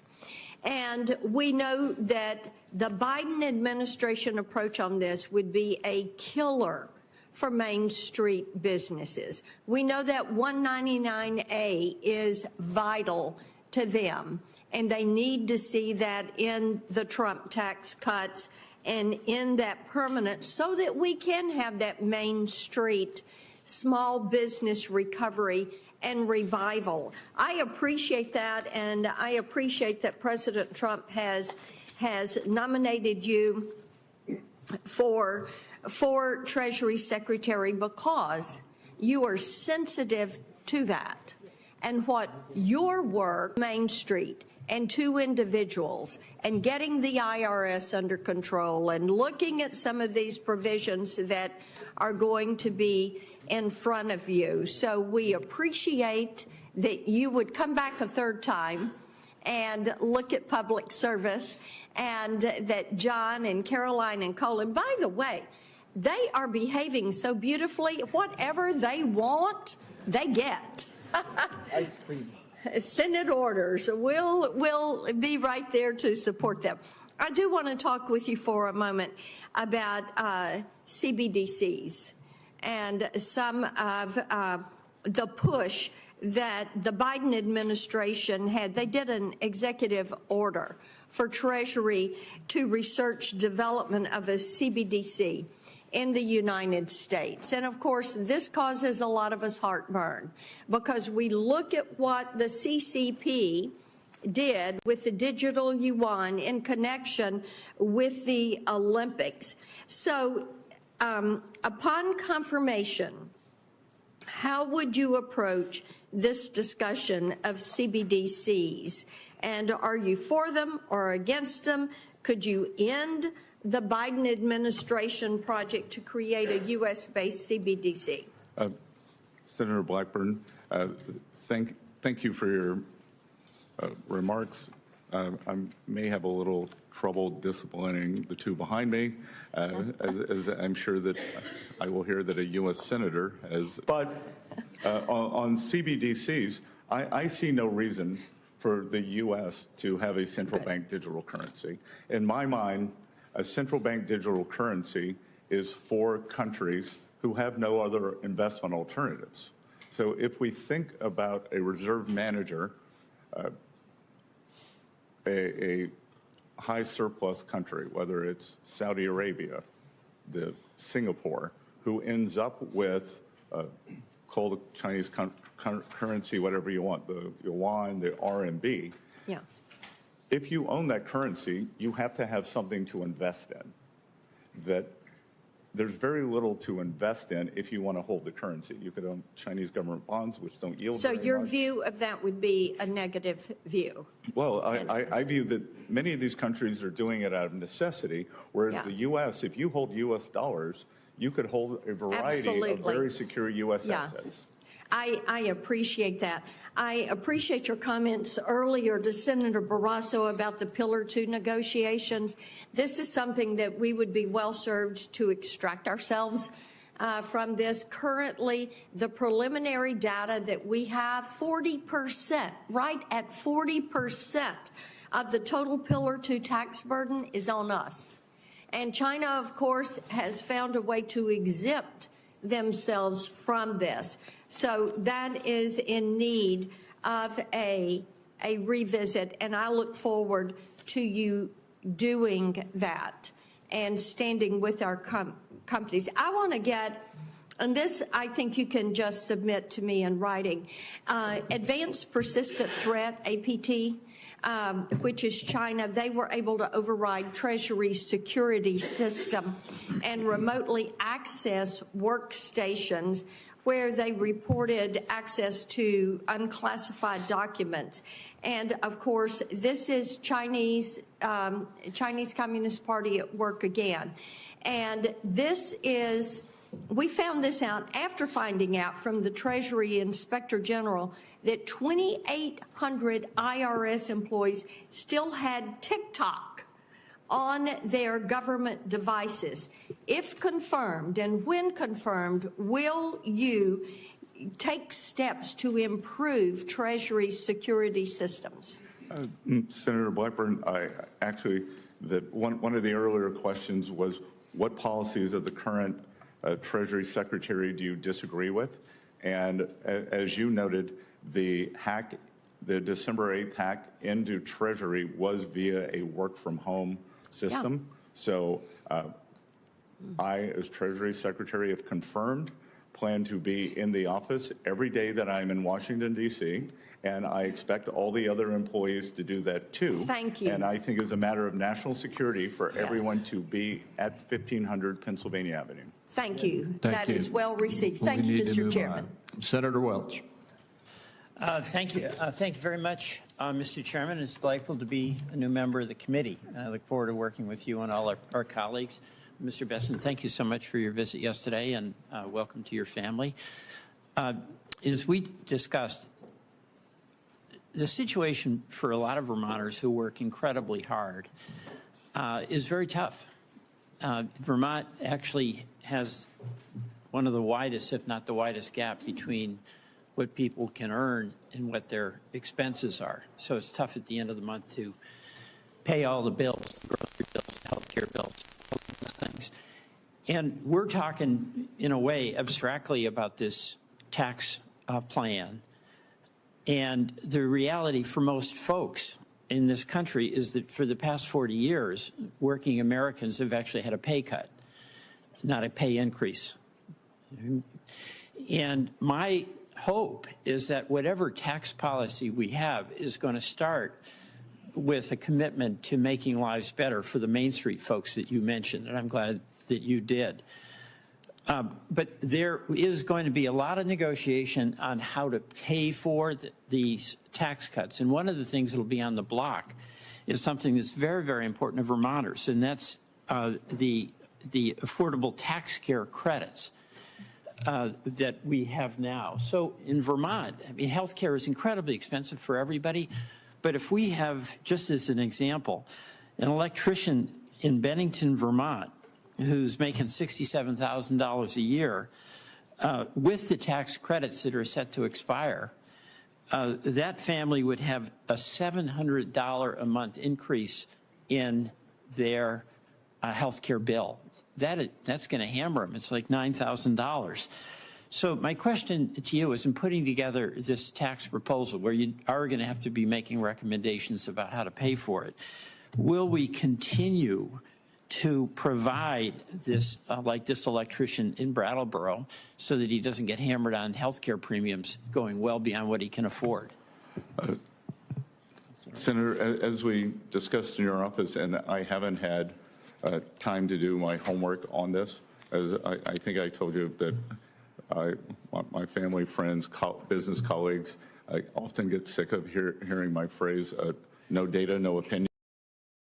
And we know that the Biden administration approach on this would be a killer for Main Street businesses. We know that 199A is vital to them, and they need to see that in the Trump tax cuts and in that permanent, so that we can have that Main Street small business recovery and revival. I appreciate that, and I appreciate that President Trump has nominated you for Treasury Secretary, because you are sensitive to that. And what your work, Main Street, and two individuals, and getting the IRS under control, and looking at some of these provisions that are going to be in front of you. So we appreciate that you would come back a third time and look at public service, and that John and Caroline and Colin, by the way, they are behaving so beautifully. Whatever they want, they get. Ice cream. Senate orders. We'll be right there to support them. I do want to talk with you for a moment about CBDCs and some of the push that the Biden administration had. They did an executive order for Treasury to research development of a CBDC in the United States. And of course, this causes a lot of us heartburn because we look at what the CCP did with the digital yuan in connection with the Olympics. So upon confirmation, how would you approach this discussion of CBDCs? And are you for them or against them? Could you end the Biden administration project to create a U.S.-based CBDC? Senator Blackburn, thank you for your remarks. I may have a little trouble disciplining the two behind me, as I'm sure that I will hear that a U.S. Senator has. But on CBDCs, I see no reason for the U.S. to have a central bank digital currency. In my mind, a central bank digital currency is for countries who have no other investment alternatives. So if we think about a reserve manager, a high surplus country, whether it's Saudi Arabia, Singapore, who ends up with, call the Chinese currency whatever you want, the yuan, the RMB. Yeah. If you own that currency, you have to have something to invest in. That there's very little to invest in if you want to hold the currency. You could own Chinese government bonds, which don't yield So very your much. view of that would be a negative view? Well, I view that many of these countries are doing it out of necessity, whereas the U.S., if you hold U.S. dollars, you could hold a variety of very secure U.S. assets. I appreciate that. I appreciate your comments earlier to Senator Barrasso about the Pillar 2 negotiations. This is something that we would be well served to extract ourselves from this. Currently, the preliminary data that we have, 40%, right at 40% of the total Pillar 2 tax burden is on us. And China, of course, has found a way to exempt themselves from this. So that is in need of a revisit, and I look forward to you doing that and standing with our companies. I want to get, and this I think you can just submit to me in writing, Advanced Persistent Threat, APT, which is China. They were able to override Treasury's security system and remotely access workstations where they reported access to unclassified documents. And of course, this is Chinese Communist Party at work again. And this is, we found this out after finding out from the Treasury Inspector General that 2,800 IRS employees still had TikTok on their government devices. If confirmed, and when confirmed, will you take steps to improve Treasury's security systems? Senator Blackburn, one of the earlier questions was, what policies of the current Treasury Secretary do you disagree with? And as you noted, the December 8th hack into Treasury was via a work from home system. Yeah. So I, as Treasury Secretary, have confirmed, plan to be in the office every day that I'm in Washington, D.C., and I expect all the other employees to do that too. Thank you. And I think it's a matter of national security for everyone to be at 1500 Pennsylvania Avenue. Thank you. Thank you. Is well received. Thank you, Mr. Chairman. Senator Welch. Thank you. Thank you very much, Mr. Chairman. It's delightful to be a new member of the committee. I look forward to working with you and all our colleagues. Mr. Bessent, thank you so much for your visit yesterday, and welcome to your family. As we discussed, the situation for a lot of Vermonters who work incredibly hard is very tough. Vermont actually has one of the widest, if not the widest, gap between what people can earn and what their expenses are. So it's tough at the end of the month to pay all the bills, the grocery bills, the healthcare bills, all those things. And we're talking, in a way, abstractly about this tax plan. And the reality for most folks in this country is that for the past 40 years, working Americans have actually had a pay cut, not a pay increase. And my hope is that whatever tax policy we have is going to start with a commitment to making lives better for the Main Street folks that you mentioned, and I'm glad that you did. But there is going to be a lot of negotiation on how to pay for these tax cuts. And one of the things that will be on the block is something that's very, very important to Vermonters, and that's the affordable tax care credits that we have now. So in Vermont, I mean, health care is incredibly expensive for everybody. But if we have, just as an example, an electrician in Bennington, Vermont, who's making $67,000 a year, with the tax credits that are set to expire, that family would have a $700 a month increase in their health care bill. That's going to hammer them. It's like $9,000. So my question to you is, in putting together this tax proposal, where you are going to have to be making recommendations about how to pay for it, will we continue to provide this, like this electrician in Brattleboro, so that he doesn't get hammered on health care premiums going well beyond what he can afford? Senator, as we discussed in your office, and I haven't had time to do my homework on this, as I think I told you that my family, friends, business colleagues, I often get sick of hearing my phrase, no data, no opinion.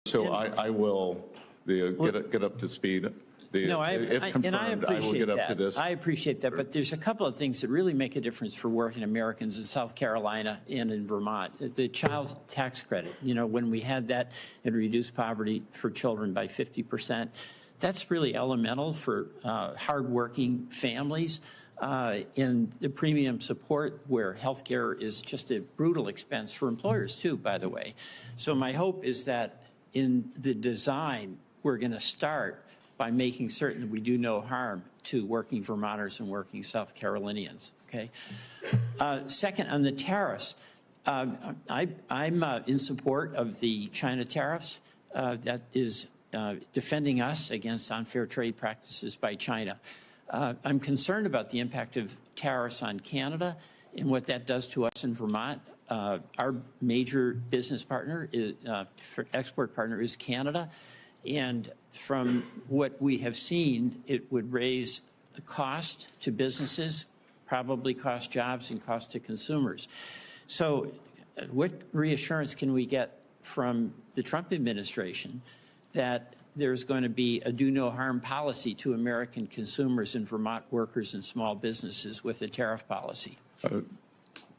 So I will get up to speed. If confirmed, I will get up to this. I appreciate that, but there's a couple of things that really make a difference for working Americans in South Carolina and in Vermont. The child tax credit, you know, when we had that, it reduced poverty for children by 50%. That's really elemental for hardworking families. In the premium support, where health care is just a brutal expense for employers too, by the way. So my hope is that in the design, we're going to start by making certain that we do no harm to working Vermonters and working South Carolinians, okay? Second, on the tariffs, I'm in support of the China tariffs. That is defending us against unfair trade practices by China. I'm concerned about the impact of tariffs on Canada and what that does to us in Vermont. Our major business partner, export partner, is Canada. And from what we have seen, it would raise the cost to businesses, probably cost jobs and cost to consumers. So what reassurance can we get from the Trump administration that there's going to be a do no harm policy to American consumers and Vermont workers and small businesses with a tariff policy?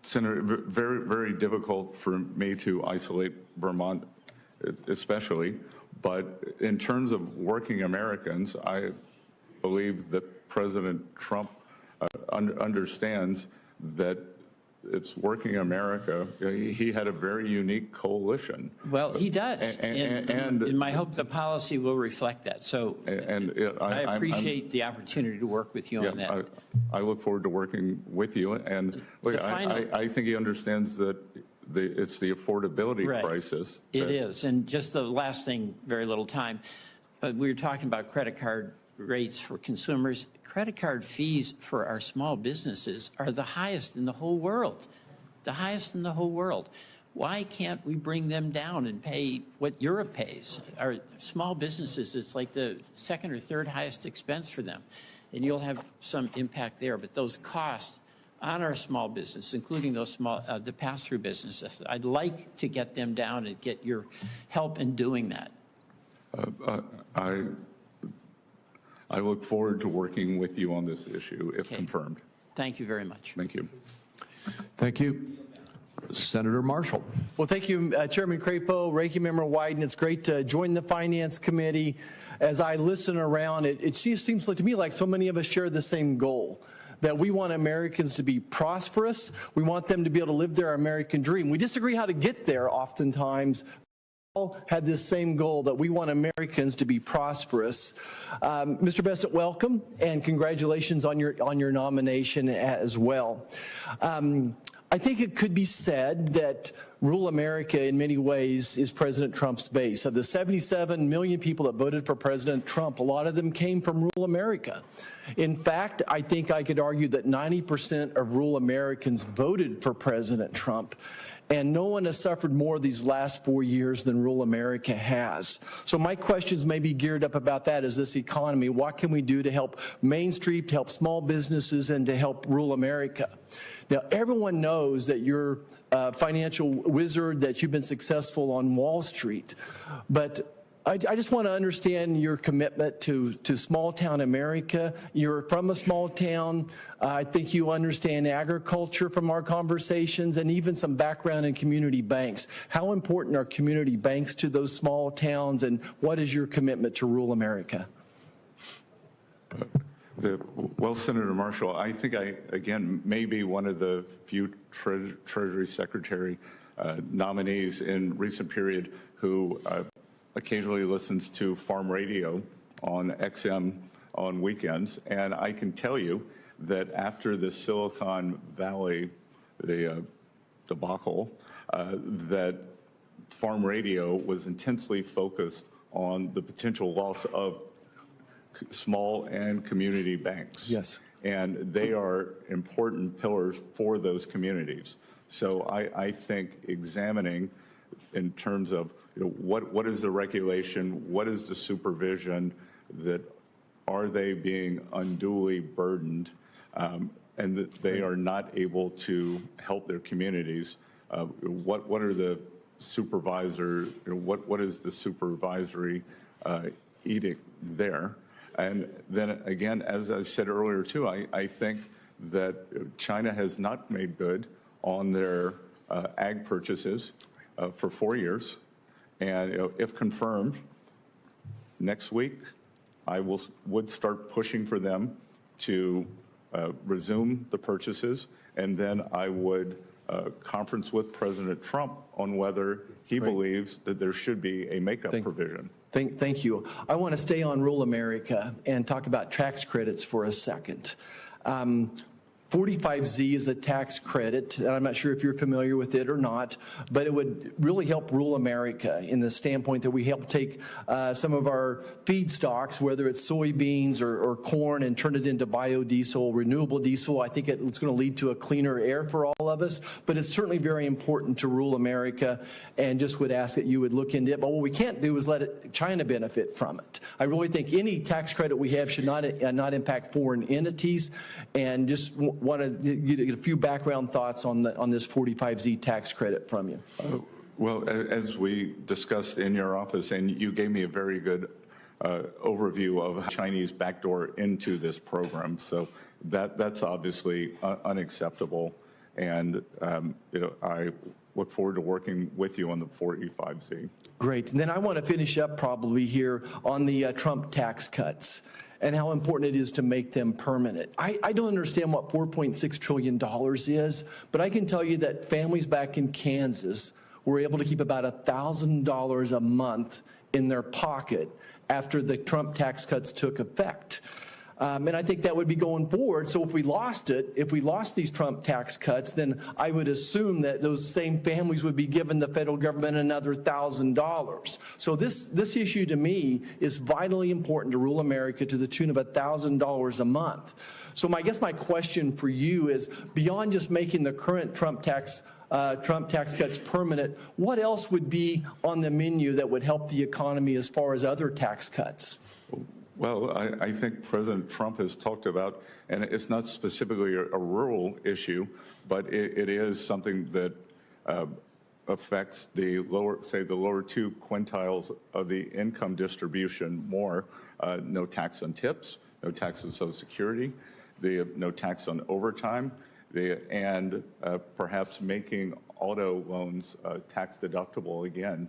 Senator, very, very difficult for me to isolate Vermont, especially. But in terms of working Americans, I believe that President Trump understands that it's working America. He had a very unique coalition. Well, he does. And my hope the policy will reflect that. So I appreciate the opportunity to work with you on that. I look forward to working with you. And look, I think he understands that it's the affordability crisis. It is. And just the last thing, very little time, but we were talking about credit card rates for consumers. Credit card fees for our small businesses are the highest in the whole world, the highest in the whole world. Why can't we bring them down and pay what Europe pays? Our small businesses, it's like the second or third highest expense for them. And you'll have some impact there. But those costs on our small business, including those small, the pass-through businesses, I'd like to get them down and get your help in doing that. I look forward to working with you on this issue, if confirmed. Thank you very much. Thank you. Thank you. Senator Marshall. Well, thank you, Chairman Crapo, Ranking Member Wyden. It's great to join the Finance Committee. As I listen around, it seems like to me like so many of us share the same goal, that we want Americans to be prosperous. We want them to be able to live their American dream. We disagree how to get there oftentimes. All had this same goal, that we want Americans to be prosperous. Mr. Bessent, welcome, and congratulations on your nomination as well. I think it could be said that Rural America in many ways is President Trump's base. Of the 77 million people that voted for President Trump, a lot of them came from rural America. In fact, I think I could argue that 90% of rural Americans voted for President Trump. And no one has suffered more these last 4 years than rural America has. So my questions may be geared up about that as this economy. What can we do to help Main Street, to help small businesses, and to help rural America? Now, everyone knows that you're a financial wizard, that you've been successful on Wall Street. But I just want to understand your commitment to small town America. You're from a small town. I think you understand agriculture from our conversations, and even some background in community banks. How important are community banks to those small towns, and what is your commitment to rural America? Well, Senator Marshall, I think I, again, may be one of the few Treasury Secretary nominees in recent period who occasionally listens to farm radio on XM on weekends. And I can tell you that after the Silicon Valley debacle, that farm radio was intensely focused on the potential loss of small and community banks. Yes. And they are important pillars for those communities. So I think examining in terms of what is the regulation, what is the supervision, that are they being unduly burdened, and that they are not able to help their communities. What are the supervisor, what is the supervisory edict there? And then again, as I said earlier too, I think that China has not made good on their ag purchases for 4 years. And if confirmed, next week, I would start pushing for them to resume the purchases, and then I would conference with President Trump on whether he believes that there should be a makeup provision. Thank you. I want to stay on rural America and talk about tax credits for a second. 45Z is a tax credit, and I'm not sure if you're familiar with it or not, but it would really help rural America in the standpoint that we help take some of our feedstocks, whether it's soybeans or corn, and turn it into biodiesel, renewable diesel. I think it's going to lead to a cleaner air for all of us, but it's certainly very important to rural America, and just would ask that you would look into it. But what we can't do is let China benefit from it. I really think any tax credit we have should not impact foreign entities, and just want to get a few background thoughts on this 45Z tax credit from you. Well, as we discussed in your office, and you gave me a very good overview of Chinese backdoor into this program, so that's obviously unacceptable, and I look forward to working with you on the 45Z. Great. And then I want to finish up probably here on the Trump tax cuts and how important it is to make them permanent. I don't understand what $4.6 trillion is, but I can tell you that families back in Kansas were able to keep about $1,000 a month in their pocket after the Trump tax cuts took effect. And I think that would be going forward. So if we lost these Trump tax cuts, then I would assume that those same families would be giving the federal government another $1,000. So this issue to me is vitally important to rural America, to the tune of $1,000 a month. So I guess my question for you is, beyond just making the current Trump tax cuts permanent, what else would be on the menu that would help the economy as far as other tax cuts? Well, I think President Trump has talked about, and it's not specifically a rural issue, but it is something that affects the lower two quintiles of the income distribution more. No tax on tips, no tax on Social Security, no tax on overtime, and perhaps making auto loans tax deductible again,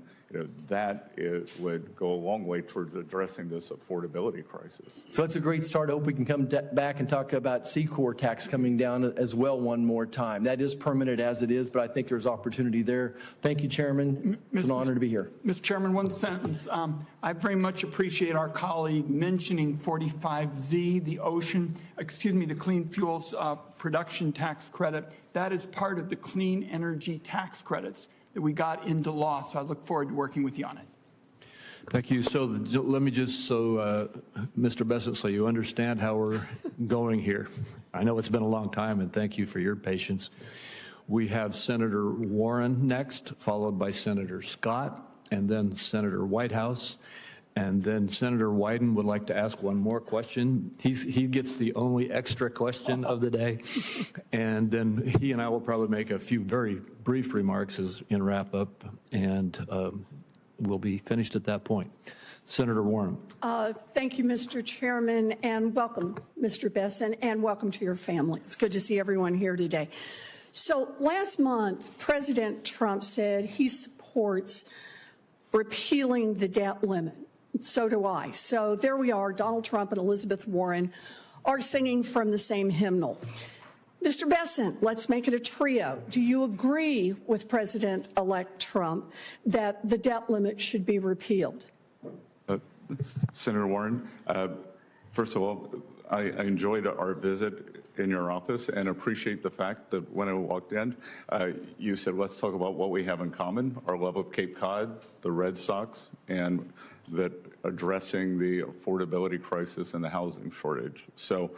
that would go a long way towards addressing this affordability crisis. So that's a great start. I hope we can come back and talk about C-Corp tax coming down as well one more time. That is permanent as it is, but I think there's opportunity there. Thank you, Chairman. It's an honor to be here. Mr. Chairman, one sentence. I very much appreciate our colleague mentioning 45Z, the Clean Fuels Production Tax Credit. That is part of the clean energy tax credits that we got into law, so I look forward to working with you on it. Thank you. So let me just, Mr. Bessent, so you understand how we're going here. I know it's been a long time, and thank you for your patience. We have Senator Warren next, followed by Senator Scott, and then Senator Whitehouse. And then Senator Wyden would like to ask one more question. He gets the only extra question of the day. And then he and I will probably make a few very brief remarks in wrap up, and we'll be finished at that point. Senator Warren. Thank you, Mr. Chairman, and welcome, Mr. Bessent, and welcome to your family. It's good to see everyone here today. So last month, President Trump said he supports repealing the debt limit. So do I. So there we are. Donald Trump and Elizabeth Warren are singing from the same hymnal. Mr. Bessent, let's make it a trio. Do you agree with President-elect Trump that the debt limit should be repealed? Senator Warren, first of all, I enjoyed our visit in your office and appreciate the fact that when I walked in, you said, let's talk about what we have in common, our love of Cape Cod, the Red Sox, and that addressing the affordability crisis and the housing shortage. So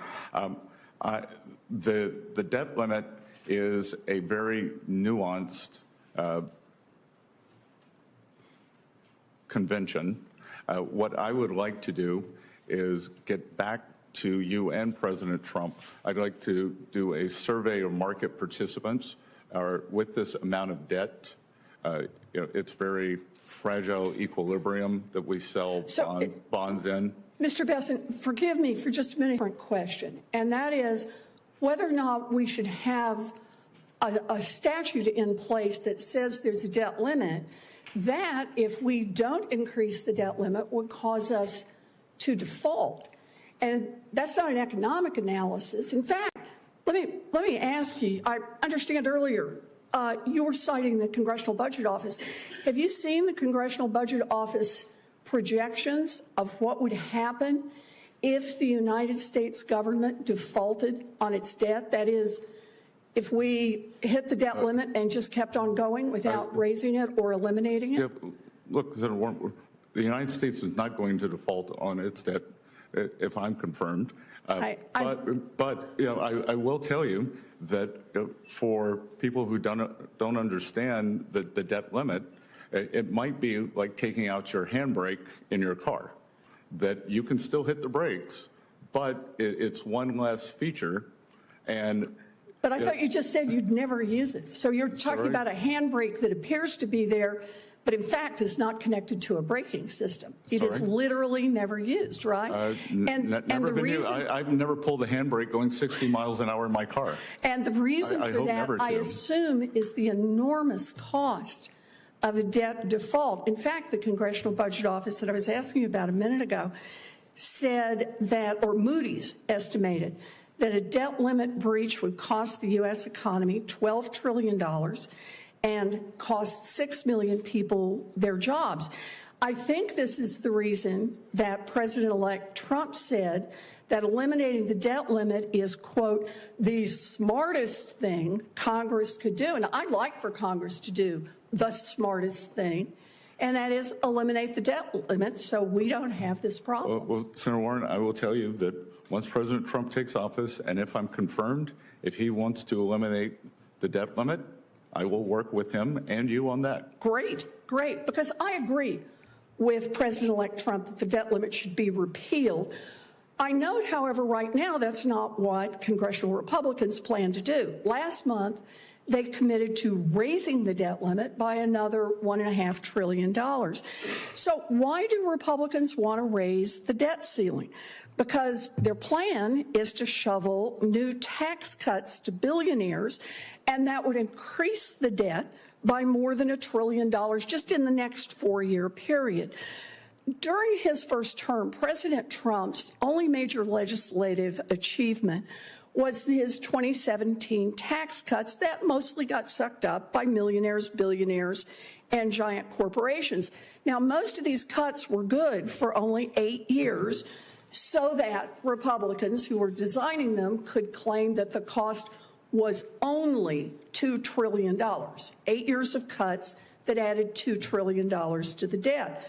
the debt limit is a very nuanced convention. What I would like to do is get back to you and President Trump. I'd like to do a survey of market participants with this amount of debt. It's very fragile equilibrium that we sell bonds in. Mr. Bessent, forgive me for just a minute. Different question, and that is whether or not we should have a statute in place that says there's a debt limit that, if we don't increase the debt limit, would cause us to default. And that's not an economic analysis. In fact, let me ask you, I understand earlier you were citing the Congressional Budget Office. Have you seen the Congressional Budget Office projections of what would happen if the United States government defaulted on its debt? That is, if we hit the debt limit and just kept on going without raising it or eliminating it? Yeah, look, Senator Warren, the United States is not going to default on its debt if I'm confirmed. But I will tell you that for people who don't understand the debt limit, it might be like taking out your handbrake in your car, that you can still hit the brakes, but it's one less feature. But I thought you just said you'd never use it. So you're talking about a handbrake that appears to be there, but in fact is not connected to a braking system. It is literally never used, right? I've never pulled a handbrake going 60 miles an hour in my car. And the reason for that, I assume, is the enormous cost of a debt default. In fact, the Congressional Budget Office that I was asking you about a minute ago said that, or Moody's estimated, that a debt limit breach would cost the U.S. economy $12 trillion and cost 6 million people their jobs. I think this is the reason that President-elect Trump said that eliminating the debt limit is, quote, the smartest thing Congress could do. And I'd like for Congress to do the smartest thing, and that is eliminate the debt limit so we don't have this problem. Well, Senator Warren, I will tell you that once President Trump takes office, and if I'm confirmed, if he wants to eliminate the debt limit, I will work with him and you on that. Great, great, because I agree with President-elect Trump that the debt limit should be repealed. I note, however, right now that's not what congressional Republicans plan to do. Last month, they committed to raising the debt limit by another $1.5 trillion. So why do Republicans want to raise the debt ceiling? because their plan is to shovel new tax cuts to billionaires, and that would increase the debt by more than $1 trillion just in the next 4-year period. During his first term, President Trump's only major legislative achievement was his 2017 tax cuts that mostly got sucked up by millionaires, billionaires, and giant corporations. Now, most of these cuts were good for only 8 years so that Republicans who were designing them could claim that the cost was only $2 trillion. 8 years of cuts that added $2 trillion to the debt.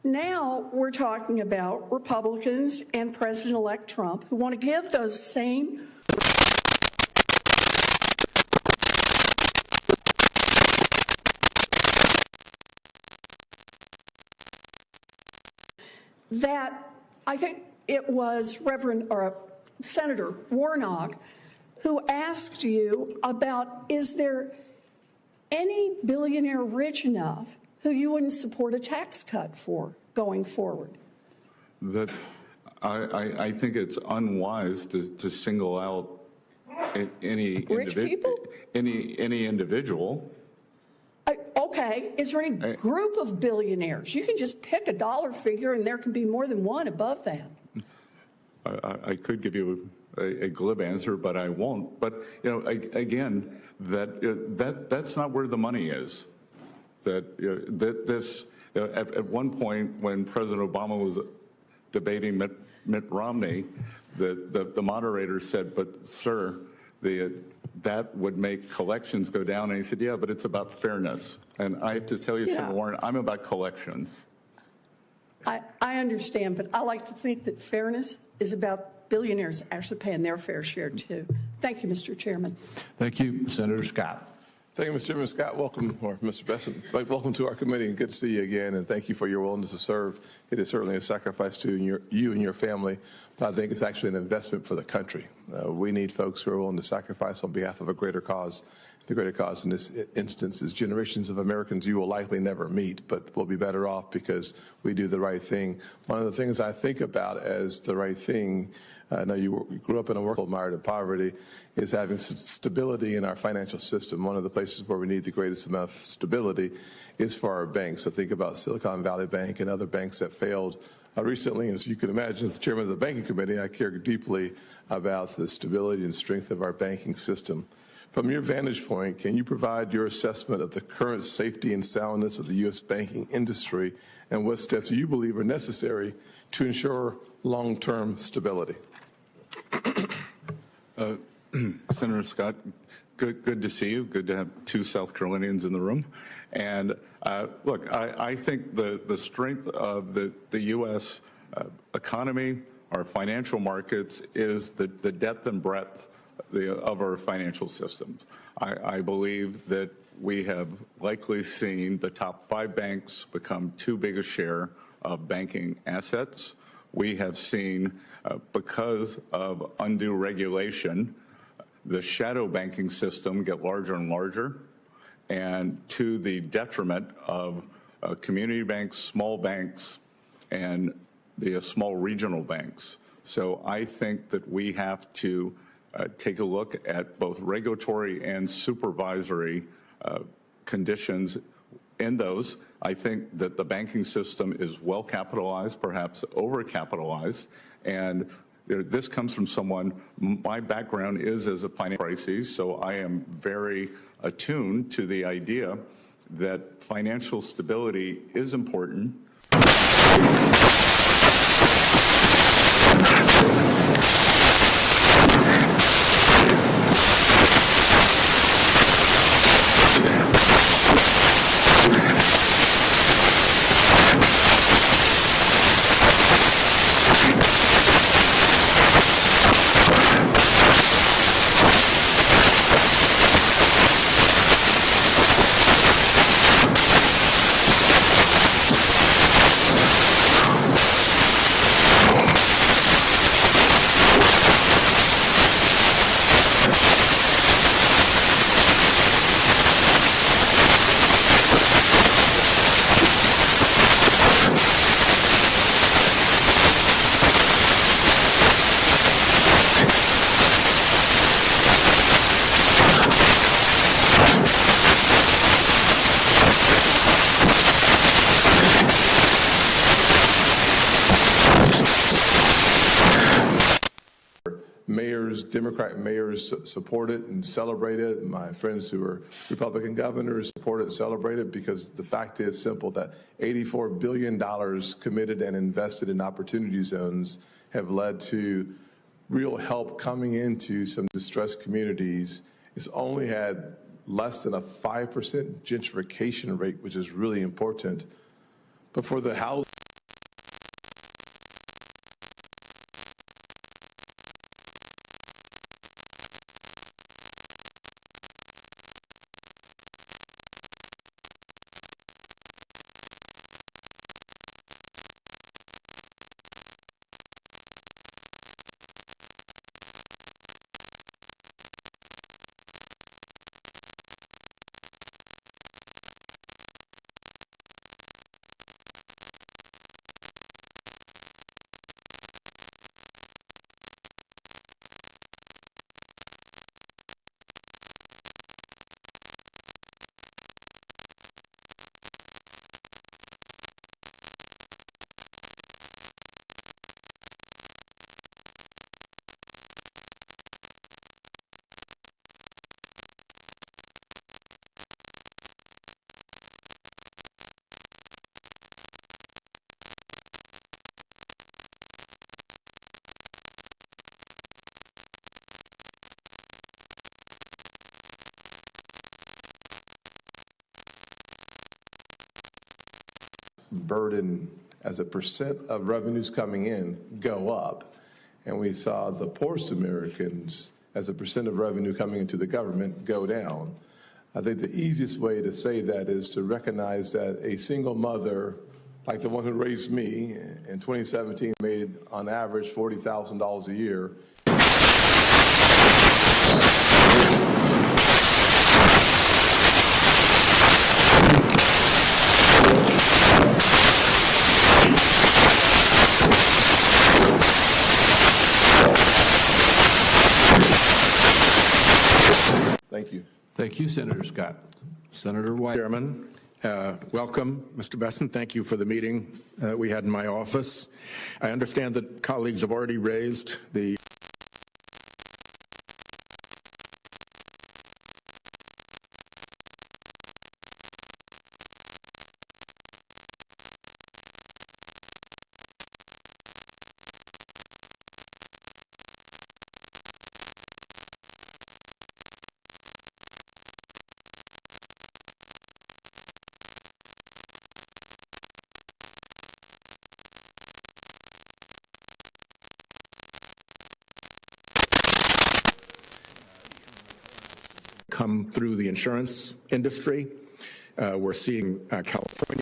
Now we're talking about Republicans and President-elect Trump who want to give those same that I think it was Senator Warnock who asked you about, is there any billionaire rich enough who you wouldn't support a tax cut for going forward? That I think it's unwise to single out any rich people? Any individual. Okay, is there any group of billionaires? You can just pick a dollar figure and there can be more than one above that. I could give you a glib answer, but I won't. But, you know, again, that's not where the money is. At one point when President Obama was debating Mitt Romney, the moderator said, "But sir, that would make collections go down." And he said, "Yeah, but it's about fairness." And I have to tell you, Senator Warren, I'm about collection. I understand, but I like to think that fairness is about billionaires actually paying their fair share too. Thank you, Mr. Chairman. Thank you, Senator Scott. Thank you, Mr. Chairman. Scott, welcome, or Mr. Bessent, welcome to our committee, and good to see you again, and thank you for your willingness to serve. It is certainly a sacrifice to you and your family, but I think it's actually an investment for the country. We need folks who are willing to sacrifice on behalf of a greater cause. The greater cause in this instance is generations of Americans you will likely never meet, but we'll be better off because we do the right thing. One of the things I think about as the right thing, I know you grew up in a world mired in poverty, is having stability in our financial system. One of the places where we need the greatest amount of stability is for our banks. So think about Silicon Valley Bank and other banks that failed recently. As you can imagine, as the chairman of the banking committee, I care deeply about the stability and strength of our banking system. From your vantage point, can you provide your assessment of the current safety and soundness of the U.S. banking industry and what steps you believe are necessary to ensure long-term stability? Senator Scott, good to see you. Good to have two South Carolinians in the room. And look, I think the strength of the U.S. Economy, our financial markets, is the depth and breadth of our financial systems. I believe that we have likely seen the top 5 banks become too big a share of banking assets. We have seen, because of undue regulation, the shadow banking system get larger and larger, and to the detriment of community banks, small banks, and the small regional banks. So I think that we have to take a look at both regulatory and supervisory conditions in those. I think that the banking system is well capitalized, perhaps overcapitalized, and this comes from someone, my background is as a financial crisis, so I am very attuned to the idea that financial stability is important. Democrat mayors support it and celebrate it. My friends who are Republican governors support it and celebrate it, because the fact is simple, that $84 billion committed and invested in opportunity zones have led to real help coming into some distressed communities. It's only had less than a 5% gentrification rate, which is really important. But for the housing, burden as a percent of revenues coming in go up, and we saw the poorest Americans as a percent of revenue coming into the government go down. I think the easiest way to say that is to recognize that a single mother, like the one who raised me in 2017, made on average $40,000 a year. Thank you. Thank you, Senator Scott. Senator White. Chairman, welcome, Mr. Bessent. Thank you for the meeting we had in my office. I understand that colleagues have already raised the come through the insurance industry. We're seeing California,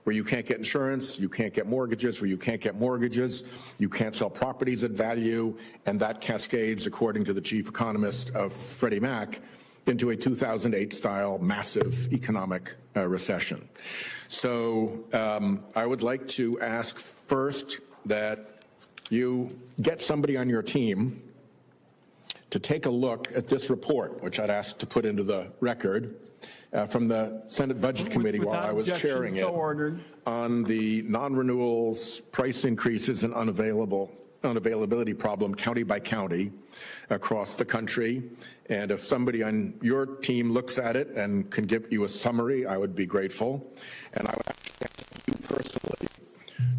where you can't get insurance, you can't get mortgages, where you can't get mortgages, you can't sell properties at value, and that cascades, according to the chief economist of Freddie Mac, into a 2008-style massive economic recession. So I would like to ask first that you get somebody on your team to take a look at this report, which I'd asked to put into the record, from the Senate Budget Committee while I was chairing it, on the non-renewals, price increases, and unavailability problem county by county across the country. And if somebody on your team looks at it and can give you a summary, I would be grateful. And I would actually ask you personally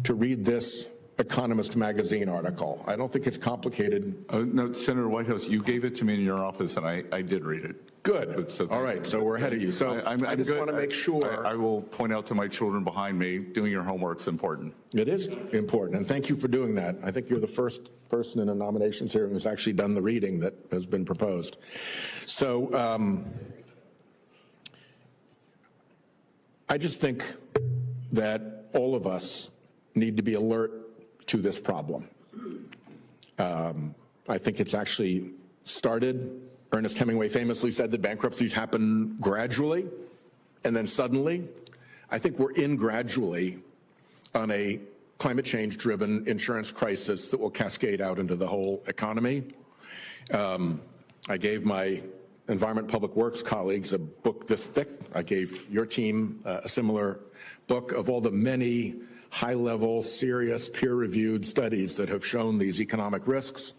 to read this Economist magazine article. I don't think it's complicated. No, Senator Whitehouse, you gave it to me in your office, and I did read it. Good. So all right, so we're ahead of you. So I just want to make sure. I will point out to my children behind me, doing your homework's important. It is important, and thank you for doing that. I think you're the first person in the nominations here who's actually done the reading that has been proposed. So I just think that all of us need to be alert to this problem. I think it's actually started. Ernest Hemingway famously said that bankruptcies happen gradually and then suddenly. I think we're in gradually on a climate change driven insurance crisis that will cascade out into the whole economy. I gave my Environment Public Works colleagues a book this thick. I gave your team a similar book of all the many high-level, serious, peer-reviewed studies that have shown these economic risks.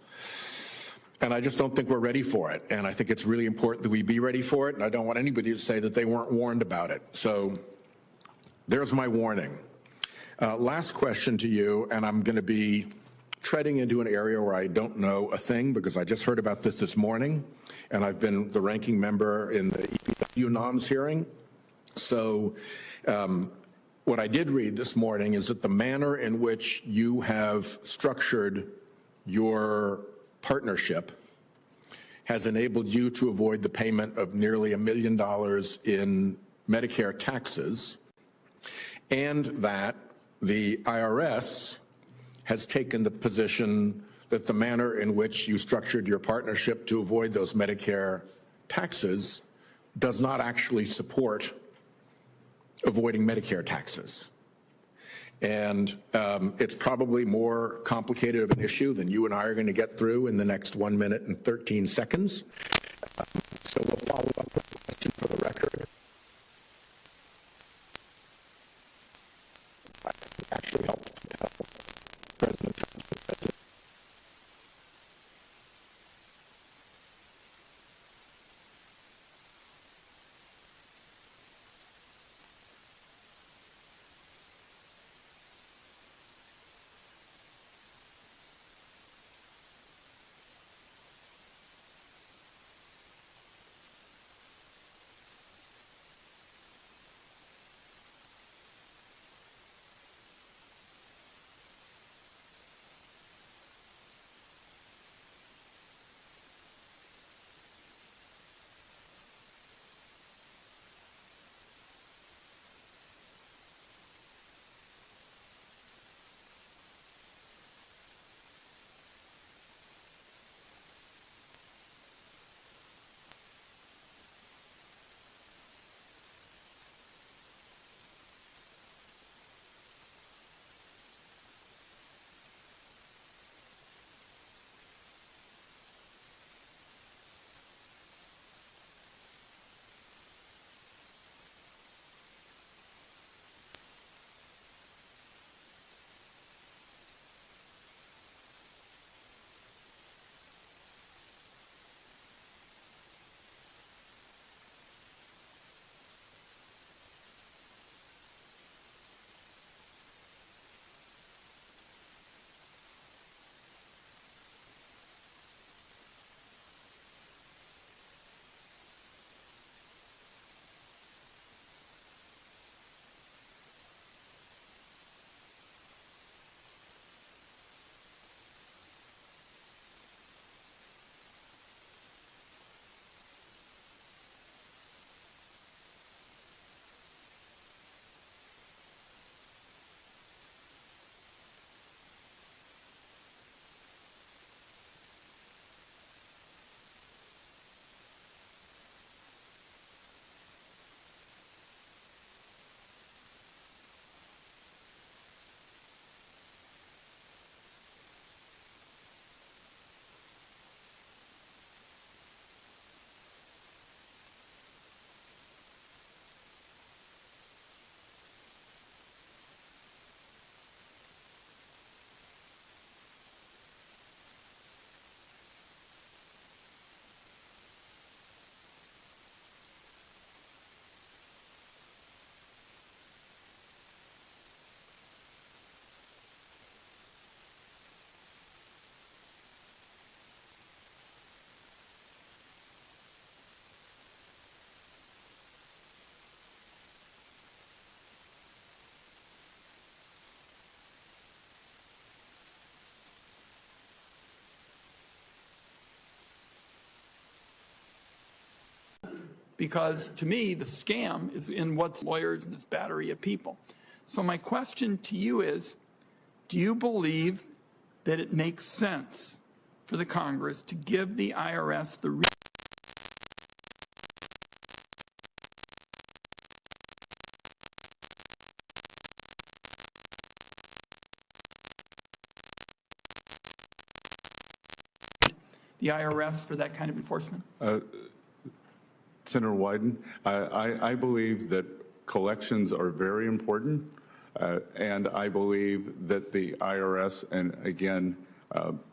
And I just don't think we're ready for it. And I think it's really important that we be ready for it. And I don't want anybody to say that they weren't warned about it. So there's my warning. Last question to you, and I'm going to be treading into an area where I don't know a thing because I just heard about this morning, and I've been the ranking member in the EPW NOMS hearing. So what I did read this morning is that the manner in which you have structured your partnership has enabled you to avoid the payment of nearly $1 million in Medicare taxes, and that the IRS has taken the position that the manner in which you structured your partnership to avoid those Medicare taxes does not actually support avoiding Medicare taxes. And it's probably more complicated of an issue than you and I are going to get through in the next 1 minute and 13 seconds. So we'll follow up with a question for the record. I think it actually helped President Trump. Because to me, the scam is in what's lawyers and this battery of people. So my question to you is, do you believe that it makes sense for the Congress to give the IRS the IRS for that kind of enforcement? Senator Wyden, I believe that collections are very important. And I believe that the IRS, and again,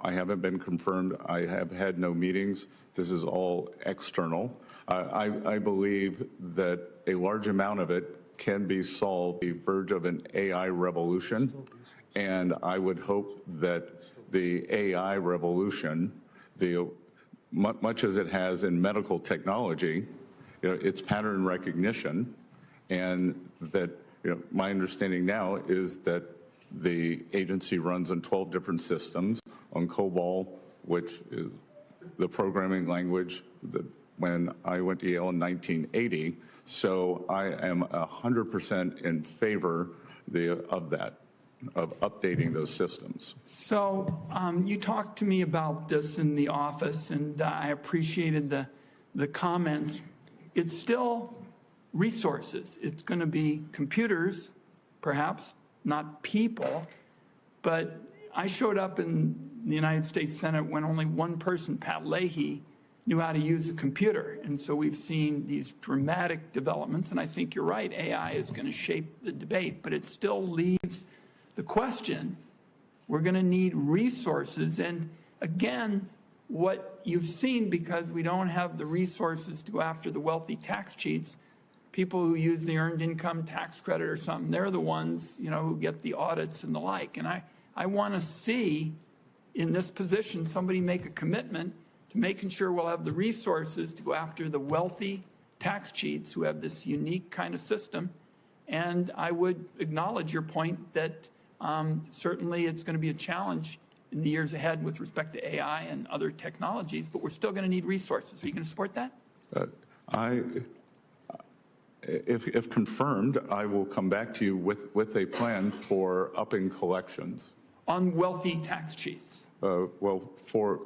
I haven't been confirmed, I have had no meetings, this is all external. I believe that a large amount of it can be solved on the verge of an AI revolution, and I would hope that the AI revolution, much as it has in medical technology, it's pattern recognition, and that my understanding now is that the agency runs on 12 different systems on COBOL, which is the programming language that when I went to Yale in 1980. So I am 100% in favor of that, of updating those systems. So you talked to me about this in the office, and I appreciated the comments. It's still resources. It's going to be computers, perhaps, not people. But I showed up in the United States Senate when only one person, Pat Leahy, knew how to use a computer. And so we've seen these dramatic developments, and I think you're right, AI is going to shape the debate, but it still leaves the question, we're going to need resources. And again, what you've seen, because we don't have the resources to go after the wealthy tax cheats, people who use the earned income tax credit or something, they're the ones, who get the audits and the like. And I want to see in this position somebody make a commitment to making sure we'll have the resources to go after the wealthy tax cheats who have this unique kind of system. And I would acknowledge your point that certainly it's going to be a challenge in the years ahead with respect to AI and other technologies, but we're still going to need resources. Are you going to support that? If confirmed, I will come back to you with a plan for upping collections. On wealthy tax cheats? Well, for...